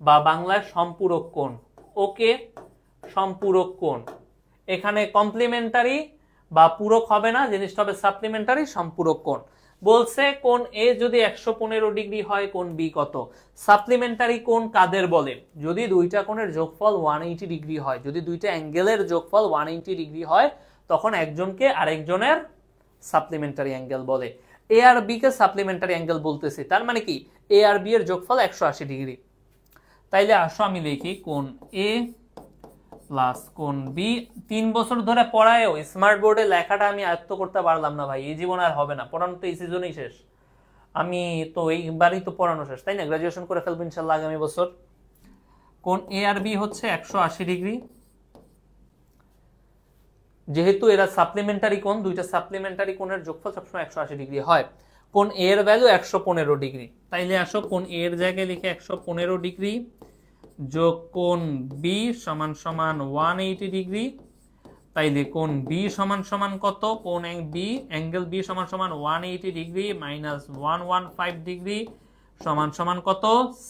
বা বাংলায় সম্পূরক কোণ। ওকে, সম্পূরক কোণ। এখানে কমপ্লিমেন্টারি বা পূরক হবে না, জিনিসটা হবে সাপ্লিমেন্টারি সম্পূরক কোণ। বলছে কোণ এ যদি 115 ডিগ্রি হয় কোণ বি কত? সাপ্লিমেন্টারি কোণ কাদের বলে? যদি দুইটা কোণের যোগফল 180 ডিগ্রি হয়, যদি দুইটা অ্যাঙ্গেলের যোগফল 180 ডিগ্রি হয়, তখন একজনকে আরেকজনের সাপ্লিমেন্টারি অ্যাঙ্গেল বলে। এ আর বি কে সাপ্লিমেন্টারি অ্যাঙ্গেল বলতেছি, তার মানে কি এ আর বি এর যোগফল 180 ডিগ্রি। তাইলে আসো আমি লিখি কোণ এ প্লাস কোণ বি। 3 বছর ধরে পড়ায়ও স্মার্ট বোর্ডে লেখাটা আমি আয়ত্ত করতে পারলাম না ভাই, এই জীবন আর হবে না, পড়ানো তো এই সিজনেই শেষ, আমি তো এইবারই তো পড়ানো শেষ, তাই না? গ্রাজুয়েশন করে ফেলবো ইনশাল্লাহ আগামী বছর। কোণ এ আর বি হচ্ছে 180 ডিগ্রি, যেহেতু এরা সাপ্লিমেন্টারি কোণ, দুইটা সাপ্লিমেন্টারি কোণের যোগফল সবসময় 180 ডিগ্রি হয়। কোণ এ এর ভ্যালু 115 ডিগ্রি, তাইলে আসো কোণ এ এর জায়গায় লিখে 115 ডিগ্রি যোগ কোণ বি সমান সমান 180 ডিগ্রি। তাইলে কোণ বি সমান সমান কত? কোণ বি অ্যাঙ্গেল বি সমান সমান 180 ডিগ্রি মাইনাস 115 ডিগ্রি সমান সমান কত?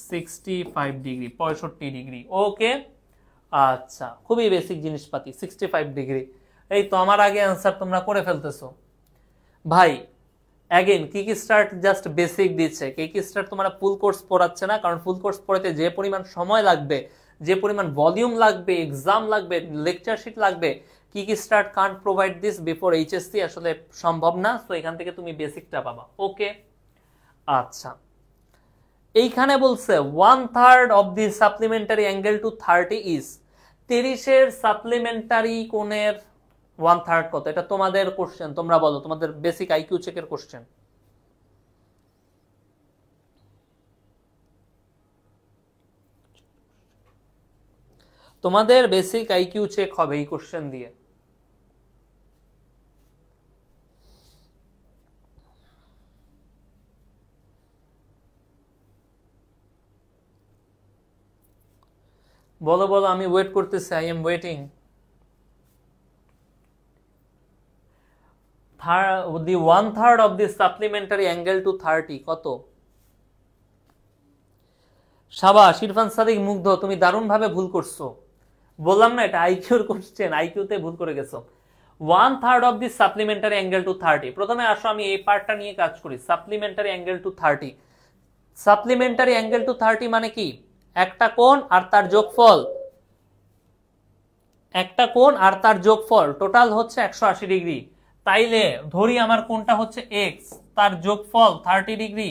65 ডিগ্রি, 65 ডিগ্রি। ওকে, আচ্ছা, খুবই বেসিক জিনিসপাতি, 65 ডিগ্রি। এই তো আমার আগে অ্যান্সার তোমরা করে ফেলতেছো ভাই। Again kick start just basic দিচ্ছে, কিক স্টার্ট তোমরা ফুল কোর্স পড়াচ্ছে না, কারণ ফুল কোর্স পড়াতে যে পরিমাণ সময় লাগবে, যে পরিমাণ ভলিউম লাগবে, এক্সাম লাগবে, লেকচার শিট লাগবে, kick start can't provide this before HSC, আসলে সম্ভব না। তো এখান থেকে তুমি বেসিকটা পাবা। ওকে, আচ্ছা, এইখানে বলছে 1/3 of the supplementary angle to 30 is, 30-এর সাপ্লিমেন্টারি কোণের 1/3 কত? এটা তোমাদের কোশ্চেন, তোমরা বলো, তোমাদের বেসিক আইকিউ চেকের কোশ্চেন। তোমাদের বেসিক আইকিউ চেক হবে এই কোশ্চেন দিয়ে। বলো বলো, আমি ওয়েট করতেছি, I am waiting. the 1/3 of the supplementary angle to 30 কত? শাবাশ ইরফান সাদিক মুগ্ধ, তুমি দারুণ ভাবে ভুল করছো। বললাম না এটা আইকিউর কোশ্চেন, আইকিউতে ভুল করে গেছো। 1/3 of the supplementary angle to 30। প্রথমে আসো আমি এই পার্টটা নিয়ে কাজ করি, supplementary angle to 30। Supplementary angle to 30 মানে কি? একটা কোণ আর তার যোগফল, একটা কোণ আর তার যোগফল টোটাল হচ্ছে 180 ডিগ্রি। তাইলে ধরি আমার কোণটা হচ্ছে এক্স, তার যোগফল 30 ডিগ্রি,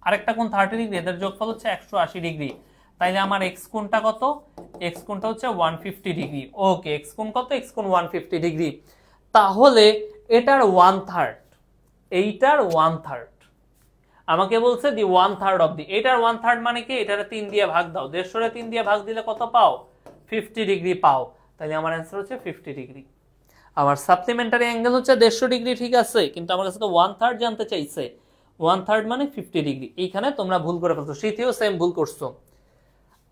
আরেকটা কোণ 30 ডিগ্রি, এদের যোগফল হচ্ছে 180 ডিগ্রি। তাইলে আমার এক্স কোণটা কত? এক্স কোণটা হচ্ছে 150 ডিগ্রি। ওকে, এক্স কোণ কত? এক্স কোণ 150 ডিগ্রি। তাহলে এটার 1/3, এইটার 1/3, আমাকে বলছে দি 1/3 অফ দি, এটার 1/3 মানে কি? এটারে 3 দিয়ে ভাগ দাও, 150 3 দিয়ে ভাগ দিলে কত পাও? 50 ডিগ্রি পাও। তাহলে আমার অ্যান্সার হচ্ছে 50 ডিগ্রি। আমার সাপ্লিমেন্টারি অ্যাঙ্গেল হচ্ছে 150 ডিগ্রি, ঠিক আছে, কিন্তু আমার কাছে তো 1/3 জানতে চাইছে, 1/3 মানে 50 ডিগ্রি। এইখানে তোমরা ভুল করে ফেলছো, শীতেও সেম ভুল করছো।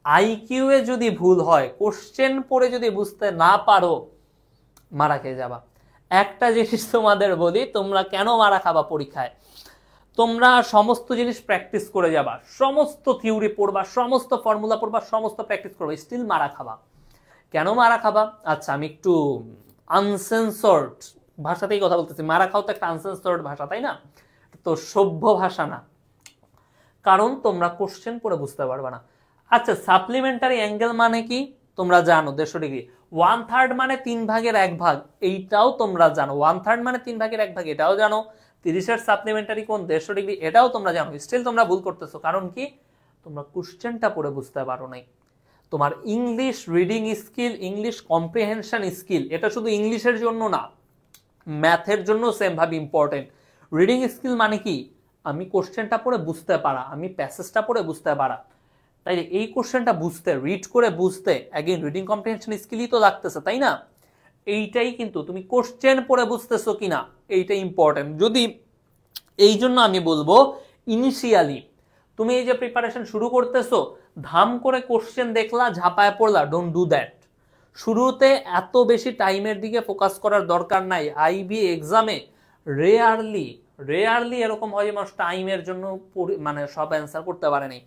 আইকিউ এ যদি ভুল হয়, কোশ্চেন পড়ে যদি বুঝতে না পারো, মারা খেয়ে যাবা। একটা জিনিস তোমাদের বলি, তোমরা কেন মারা খাবা পরীক্ষায়, তোমরা সমস্ত জিনিস প্র্যাকটিস করে যাবা, সমস্ত থিওরি পড়বা, সমস্ত ফর্মুলা পড়বা, সমস্ত প্র্যাকটিস করবা, স্টিল মারা খাবা। কেন মারা খাবা? আচ্ছা, আমি একটু আনসেন্সর্ড ভাষাতেই কথা বলতেছি। মারা খাও তো একটা আনসেন্সর্ড ভাষা, তাই না? তো সভ্য ভাষা না, কারণ তোমরা কোশ্চেন পড়ে বুঝতে পারবে না। আচ্ছা, সাপ্লিমেন্টারি অ্যাঙ্গেল মানে কি তোমরা জানো? 150 ডিগ্রি। 1/3 মানে 3/1 এইটাও তোমরা জানো। 1/3 মানে 3/1 এটাও জানো। 30-এর সাপ্লিমেন্টারি কোণ 150 ডিগ্রি, এটাও তোমরা জানো। স্টিল তোমরা ভুল করতেছো, কারণ কি? তোমরা কোশ্চেনটা পড়ে বুঝতে পারো নাই। তোমার English reading skill, English comprehension skill, এটা শুধু ইংলিশের জন্য না, ম্যাথের জন্য সেম ভাবে ইম্পর্টেন্ট। রিডিং স্কিল মানে কি? আমি কোশ্চেনটা পড়ে বুঝতে পারা, আমি প্যাসেজটা পড়ে বুঝতে পারা। তাই এই কোশ্চেনটা বুঝতে, রিড করে বুঝতে, অ্যাগেন রিডিং কম্প্রিহেনশন স্কিলই তো লাগতেছে, তাই না? এইটাই কিন্তু তুমি কোশ্চেন পড়ে বুঝতেছো কিনা, এইটা ইম্পর্টেন্ট। যদি এই জন্য আমি বলবো ইনিশিয়ালি তুমি এই যে প্রিপারেশন শুরু করতেছো, ধাম করে কোশ্চেন দেখলা ঝাঁপায় পড়লা, ডোন্ট ডু দ্যাট। শুরুতে এত বেশি টাইমের দিকে ফোকাস করার দরকার নাই। আইবি এক্সামে রেয়ারলি এরকম হয় যে মানুষ টাইমের জন্য মানে সব অ্যান্সার করতে পারেনি।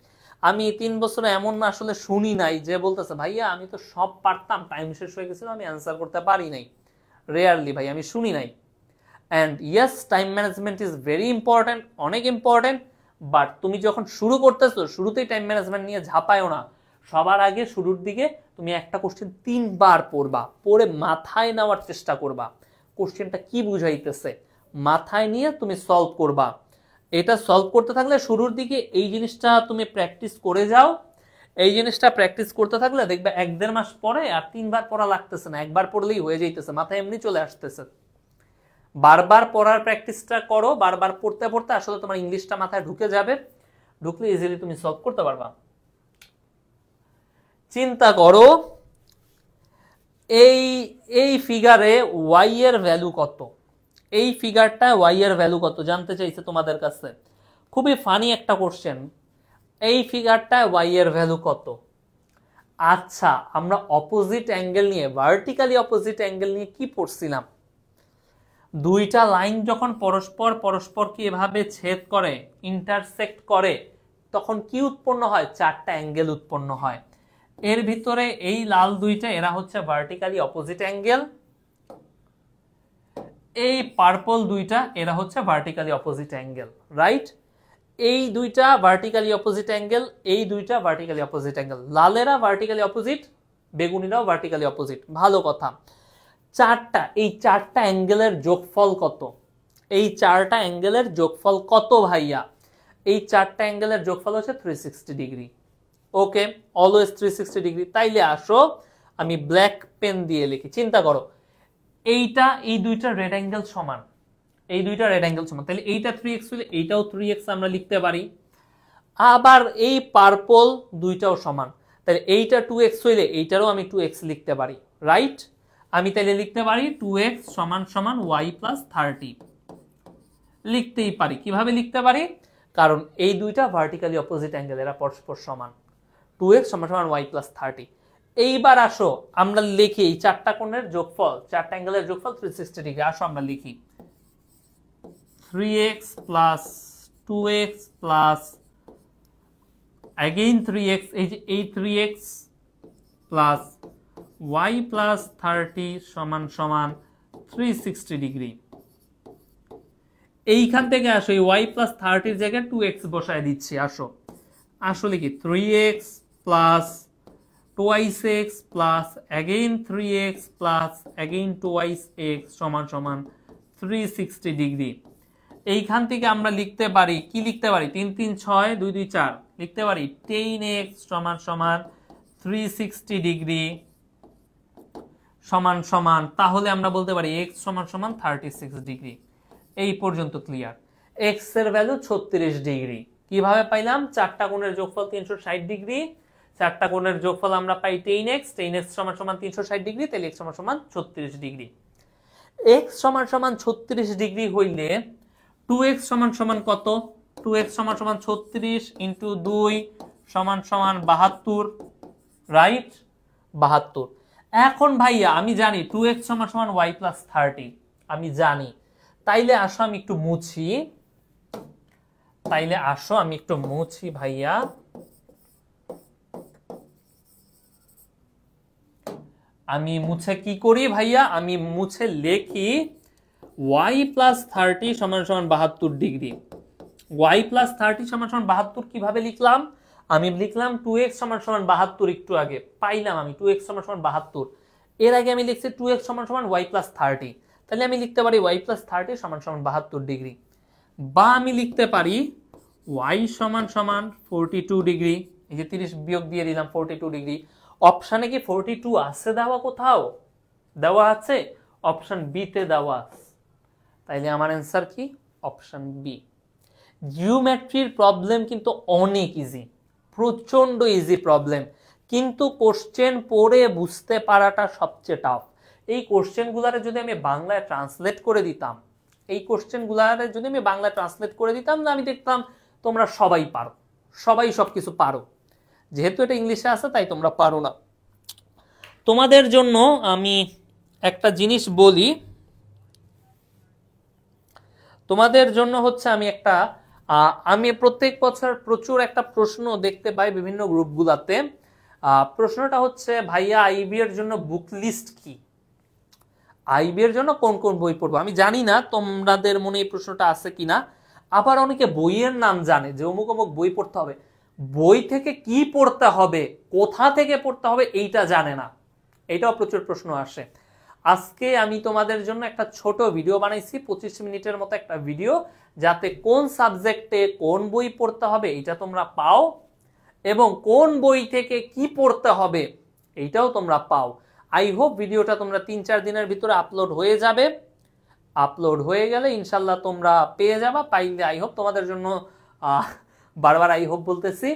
আমি 3 বছরে এমন আসলে শুনি নাই যে বলতেছে ভাইয়া আমি তো সব পারতাম, টাইম শেষ হয়ে গেছিল, আমি অ্যান্সার করতে পারি নাই। রেয়ারলি ভাই আমি শুনি নাই। And yes, time management is very important, অনেক ইম্পর্টেন্ট। বাট তুমি যখন শুরু করতেছো শুরুতেই টাইম ম্যানেজমেন্ট নিয়ে ঝাঁপায়ও না। সবার আগে শুরুর দিকে তুমি একটা কোশ্চেন 3 বার পড়বা, পড়ে মাথায় নেওয়ার চেষ্টা করবা কোশ্চেনটা কি বুঝাইতেছে, মাথায় নিয়ে তুমি সলভ করবা। এটা সলভ করতে থাকলে শুরুর দিকে এই জিনিসটা তুমি প্র্যাকটিস করে যাও। এই জিনিসটা প্র্যাকটিস করতে থাকলে দেখবে 1-1.5 মাস পরে আর 3 বার পড়া লাগতেছে না, একবার পড়লেই হয়ে যাইতেছে, মাথায় এমনি চলে আসতেছে। বারবার পড়ার প্র্যাকটিসটা করো, বারবার পড়তে পড়তে আসলে তোমার ইংলিশটা মাথায় ঢুকে যাবে, ঢুকলে ইজিলি তুমি সলভ করতে পারবা। চিন্তা করো এই ফিগারে ওয়াই এর ভ্যালু কত, এই ফিগারটা ওয়াই এর ভ্যালু কত জানতে চাইছে তোমাদের কাছে। খুবই ফানি একটা কোশ্চেন, এই ফিগারটা ওয়াই এর ভ্যালু কত। আচ্ছা আমরা অপোজিট অ্যাঙ্গেল নিয়ে, ভার্টিক্যালি অপোজিট অ্যাঙ্গেল নিয়ে কি পড়ছিলাম? দুইটা লাইন যখন পরস্পরকে এভাবে ছেদ করে, ইন্টারসেক্ট করে, তখন কি উৎপন্ন হয়? 4টা অ্যাঙ্গেল উৎপন্ন হয়। এর ভিতরে এই লাল দুইটা এরা হচ্ছে ভার্টিক্যালি অপোজিট অ্যাঙ্গেল, এই পার্পল দুইটা এরা হচ্ছে ভার্টিক্যালি অপোজিট অ্যাঙ্গেল, রাইট? এই দুইটা ভার্টিক্যালি অপোজিট অ্যাঙ্গেল, এই দুইটা ভার্টিক্যালি অপোজিট অ্যাঙ্গেল। লালেরা ভার্টিক্যালি অপোজিট, বেগুনিরাও ভার্টিক্যালি অপোজিট, ভালো কথা। এই চারটা অ্যাঙ্গেলের যোগফল কত? এই 4টা অ্যাঙ্গেলের যোগফল কত ভাইয়া? এই 4টা অ্যাঙ্গেলের যোগফল হচ্ছে 360 ডিগ্রি। ওকে, অলওয়েজ 360 ডিগ্রি। তাইলে আসো আমি ব্ল্যাক পেন দিয়ে লিখি। চিন্তা করো এই দুইটা রেড অ্যাঙ্গেল সমান, এই দুইটা রেড অ্যাঙ্গেল সমান, তাহলে এইটা 3x হলে এইটাও 3x আমরা লিখতে পারি। আবার এই পার্পল দুইটাও সমান, তাহলে এইটা 2x হইলে এইটারও আমি 2x লিখতে পারি, রাইট? আমি তাহলে লিখতে পারি 2x সমান সমান y প্লাস 30 লিখতেই পারি। কিভাবে লিখতে পারি? কারণ এই দুইটা ভার্টিক্যালি অপোজিট অ্যাঙ্গেল, এরা পরস্পর সমান। 2x সমান সমান y প্লাস 30। এইবার আসো আমরা লিখি এই 4টা কোণের যোগফল, 4টা অ্যাঙ্গেলের যোগফল 360 ডিগ্রি। আসো আমরা লিখি 3x plus 2x plus again 3x, এই 3x প্লাস y প্লাস 30 সমান সমান 360 ডিগ্রি। এইখান থেকে আসো এই y প্লাস 30 এর জায়গায় 2x বসায় দিচ্ছি। আসো আসলে কি 3x plus twice x plus again 3x plus again twice x সমান সমান 360 ডিগ্রি। এইখান থেকে আমরা লিখতে পারি, কি লিখতে পারি? 3 3 6 2 2 4 লিখতে পারি 10x সমান সমান 360 ডিগ্রি সমান সমান, তাহলে আমরা বলতে পারি x সমান সমান 36 ডিগ্রি। এই পর্যন্ত ক্লিয়ার। x এর ভ্যালু 36 ডিগ্রি। কিভাবে পাইলাম? 4টা কোণের যোগফল 360 ডিগ্রি, 4টা কোণের যোগফল আমরা পাই 10x, 10x সমান সমান 360 ডিগ্রি, তাহলে x সমান সমান 36 ডিগ্রি। x সমান সমান 36 ডিগ্রি হইলে 2x সমান সমান কত? 2x সমান সমান 36 ইন্টু 2 সমান সমান 72, রাইট? 72। এখন ভাইয়া আমি জানি 2x সমান সমান y প্লাস 30, আমি জানি। তাইলে আসো আমি একটু মুছি, ভাইয়া। আমি মুছে কি করি ভাইয়া? আমি মুছে লেখি y প্লাস 30 সমান সমান 72 ডিগ্রি। y প্লাস 30 সমান সমান 72 কিভাবে লিখলাম? আমি লিখলাম 2x সমান সমান 72, একটু আগে পাইলাম আমি 2x সমান সমান 72। এর আগে আমি লিখছি 2x সমান সমান y প্লাস 30, তাহলে আমি লিখতে পারি y প্লাস 30 সমান সমান 72 ডিগ্রি। বা আমি লিখতে পারি y সমান সমান 42 ডিগ্রি। এই যে 30 বিয়োগ দিয়ে দিলাম 42 ডিগ্রি। অপশানে কি 42 আছে দেওয়া? কোথাও দেওয়া আছে? অপশন বি তে দেওয়া আছে। তাইলে আমার অ্যান্সার কি? Option B. জিওমেট্রির প্রবলেম কিন্তু অনেক ইজি, প্রচন্ড ইজি প্রবলেম, কিন্তু কোশ্চেন পড়ে বুঝতে পারাটা সবচেয়ে টাফ। এই কোশ্চেনগুলোরে যদি আমি বাংলায় ট্রান্সলেট করে দিতাম এই কোশ্চেনগুলার যদি আমি বাংলা ট্রান্সলেট করে দিতাম না, আমি দেখতাম তোমরা সবাই পারো, সবাই সবকিছু পারো। যেহেতু এটা ইংলিশে আছে তাই তোমরা পারো না। তোমাদের জন্য আমি একটা জিনিস বলি, তোমাদের জন্য হচ্ছে আমি প্রত্যেক বছর প্রচুর একটা প্রশ্ন দেখতে পাই বিভিন্ন গ্রুপগুলাতে। প্রশ্নটা হচ্ছে, ভাইয়া আইবি এর জন্য বুক লিস্ট কি, আইবি এর জন্য কোন কোন বই পড়বো। আমি জানি না তোমাদের মনে এই প্রশ্নটা আছে কিনা। আবার অনেকে বইয়ের নাম জানে যে অমুক অমুক বই পড়তে হবে, বই থেকে কি পড়তে হবে, কোথা থেকে পড়তে হবে এইটা জানে না। এটাও প্রচুর প্রশ্ন আসে। আজকে আমি তোমাদের জন্য একটা ছোট ভিডিও বানাইছি, 25 মিনিটের মতো একটা ভিডিও, যাতে কোন সাবজেক্টে কোন বই পড়তে হবে এটা তোমরা পাও, এবং কোন বই থেকে কি পড়তে হবে এইটাও তোমরা পাও। আই হোপ ভিডিওটা তোমরা 3-4 দিনের ভিতরে আপলোড হয়ে যাবে। আপলোড হয়ে গেলে ইনশাল্লাহ তোমরা পেয়ে যাবা। পাইলে আই হোপ তোমাদের জন্য, বারবার আই হোপ বলতেছি,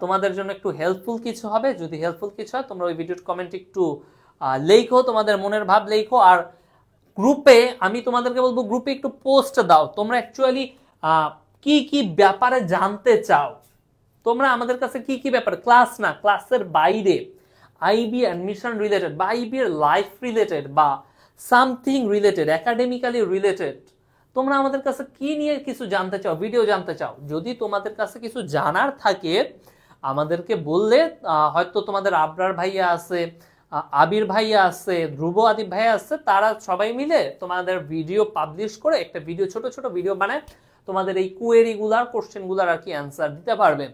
তোমাদের জন্য একটু হেল্পফুল কিছু হবে। যদি হেল্পফুল কিছু হয় তোমরা ওই ভিডিওর কমেন্ট একটু লেখো, তোমাদের মনের ভাব লেখো। আর গ্রুপে আমি তোমাদেরকে বলবো, গ্রুপে একটু পোস্ট দাও তোমরা অ্যাকচুয়ালি কি কি ব্যাপারে জানতে চাও, তোমরা আমাদের কাছে কি কি ব্যাপারে, ক্লাস না ক্লাসের বাইরে, আইবি অ্যাডমিশন রিলেটেড বা আইবি এর লাইফ রিলেটেড বা সামথিং রিলেটেড, একাডেমিক্যালি রিলেটেড, তোমরা আমাদের কাছে কি নিয়ে কিছু জানতে চাও, ভিডিও জানতে চাও। যদি তোমাদের কাছে কিছু জানার থাকে আমাদেরকে বললে, হয়তো তোমাদের আবরার ভাইয়া আছে, আবির ভাইয়া আছে, ধ্রুব আদিব ভাইয়া আছে, তারা সবাই মিলে তোমাদের ভিডিও পাবলিশ করে একটা ভিডিও, ছোট ছোট ভিডিও বানায় তোমাদের এই কোয়েরিগুলার, কোশ্চেনগুলার আর কি অ্যান্সার দিতে পারবে।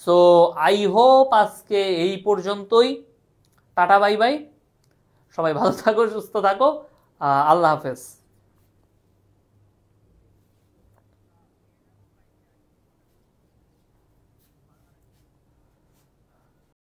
সো আই হোপ আজকে এই পর্যন্তই। টাটা বাই বাই, সবাই ভালো থাকো, সুস্থ থাকো, আল্লাহ হাফেজ।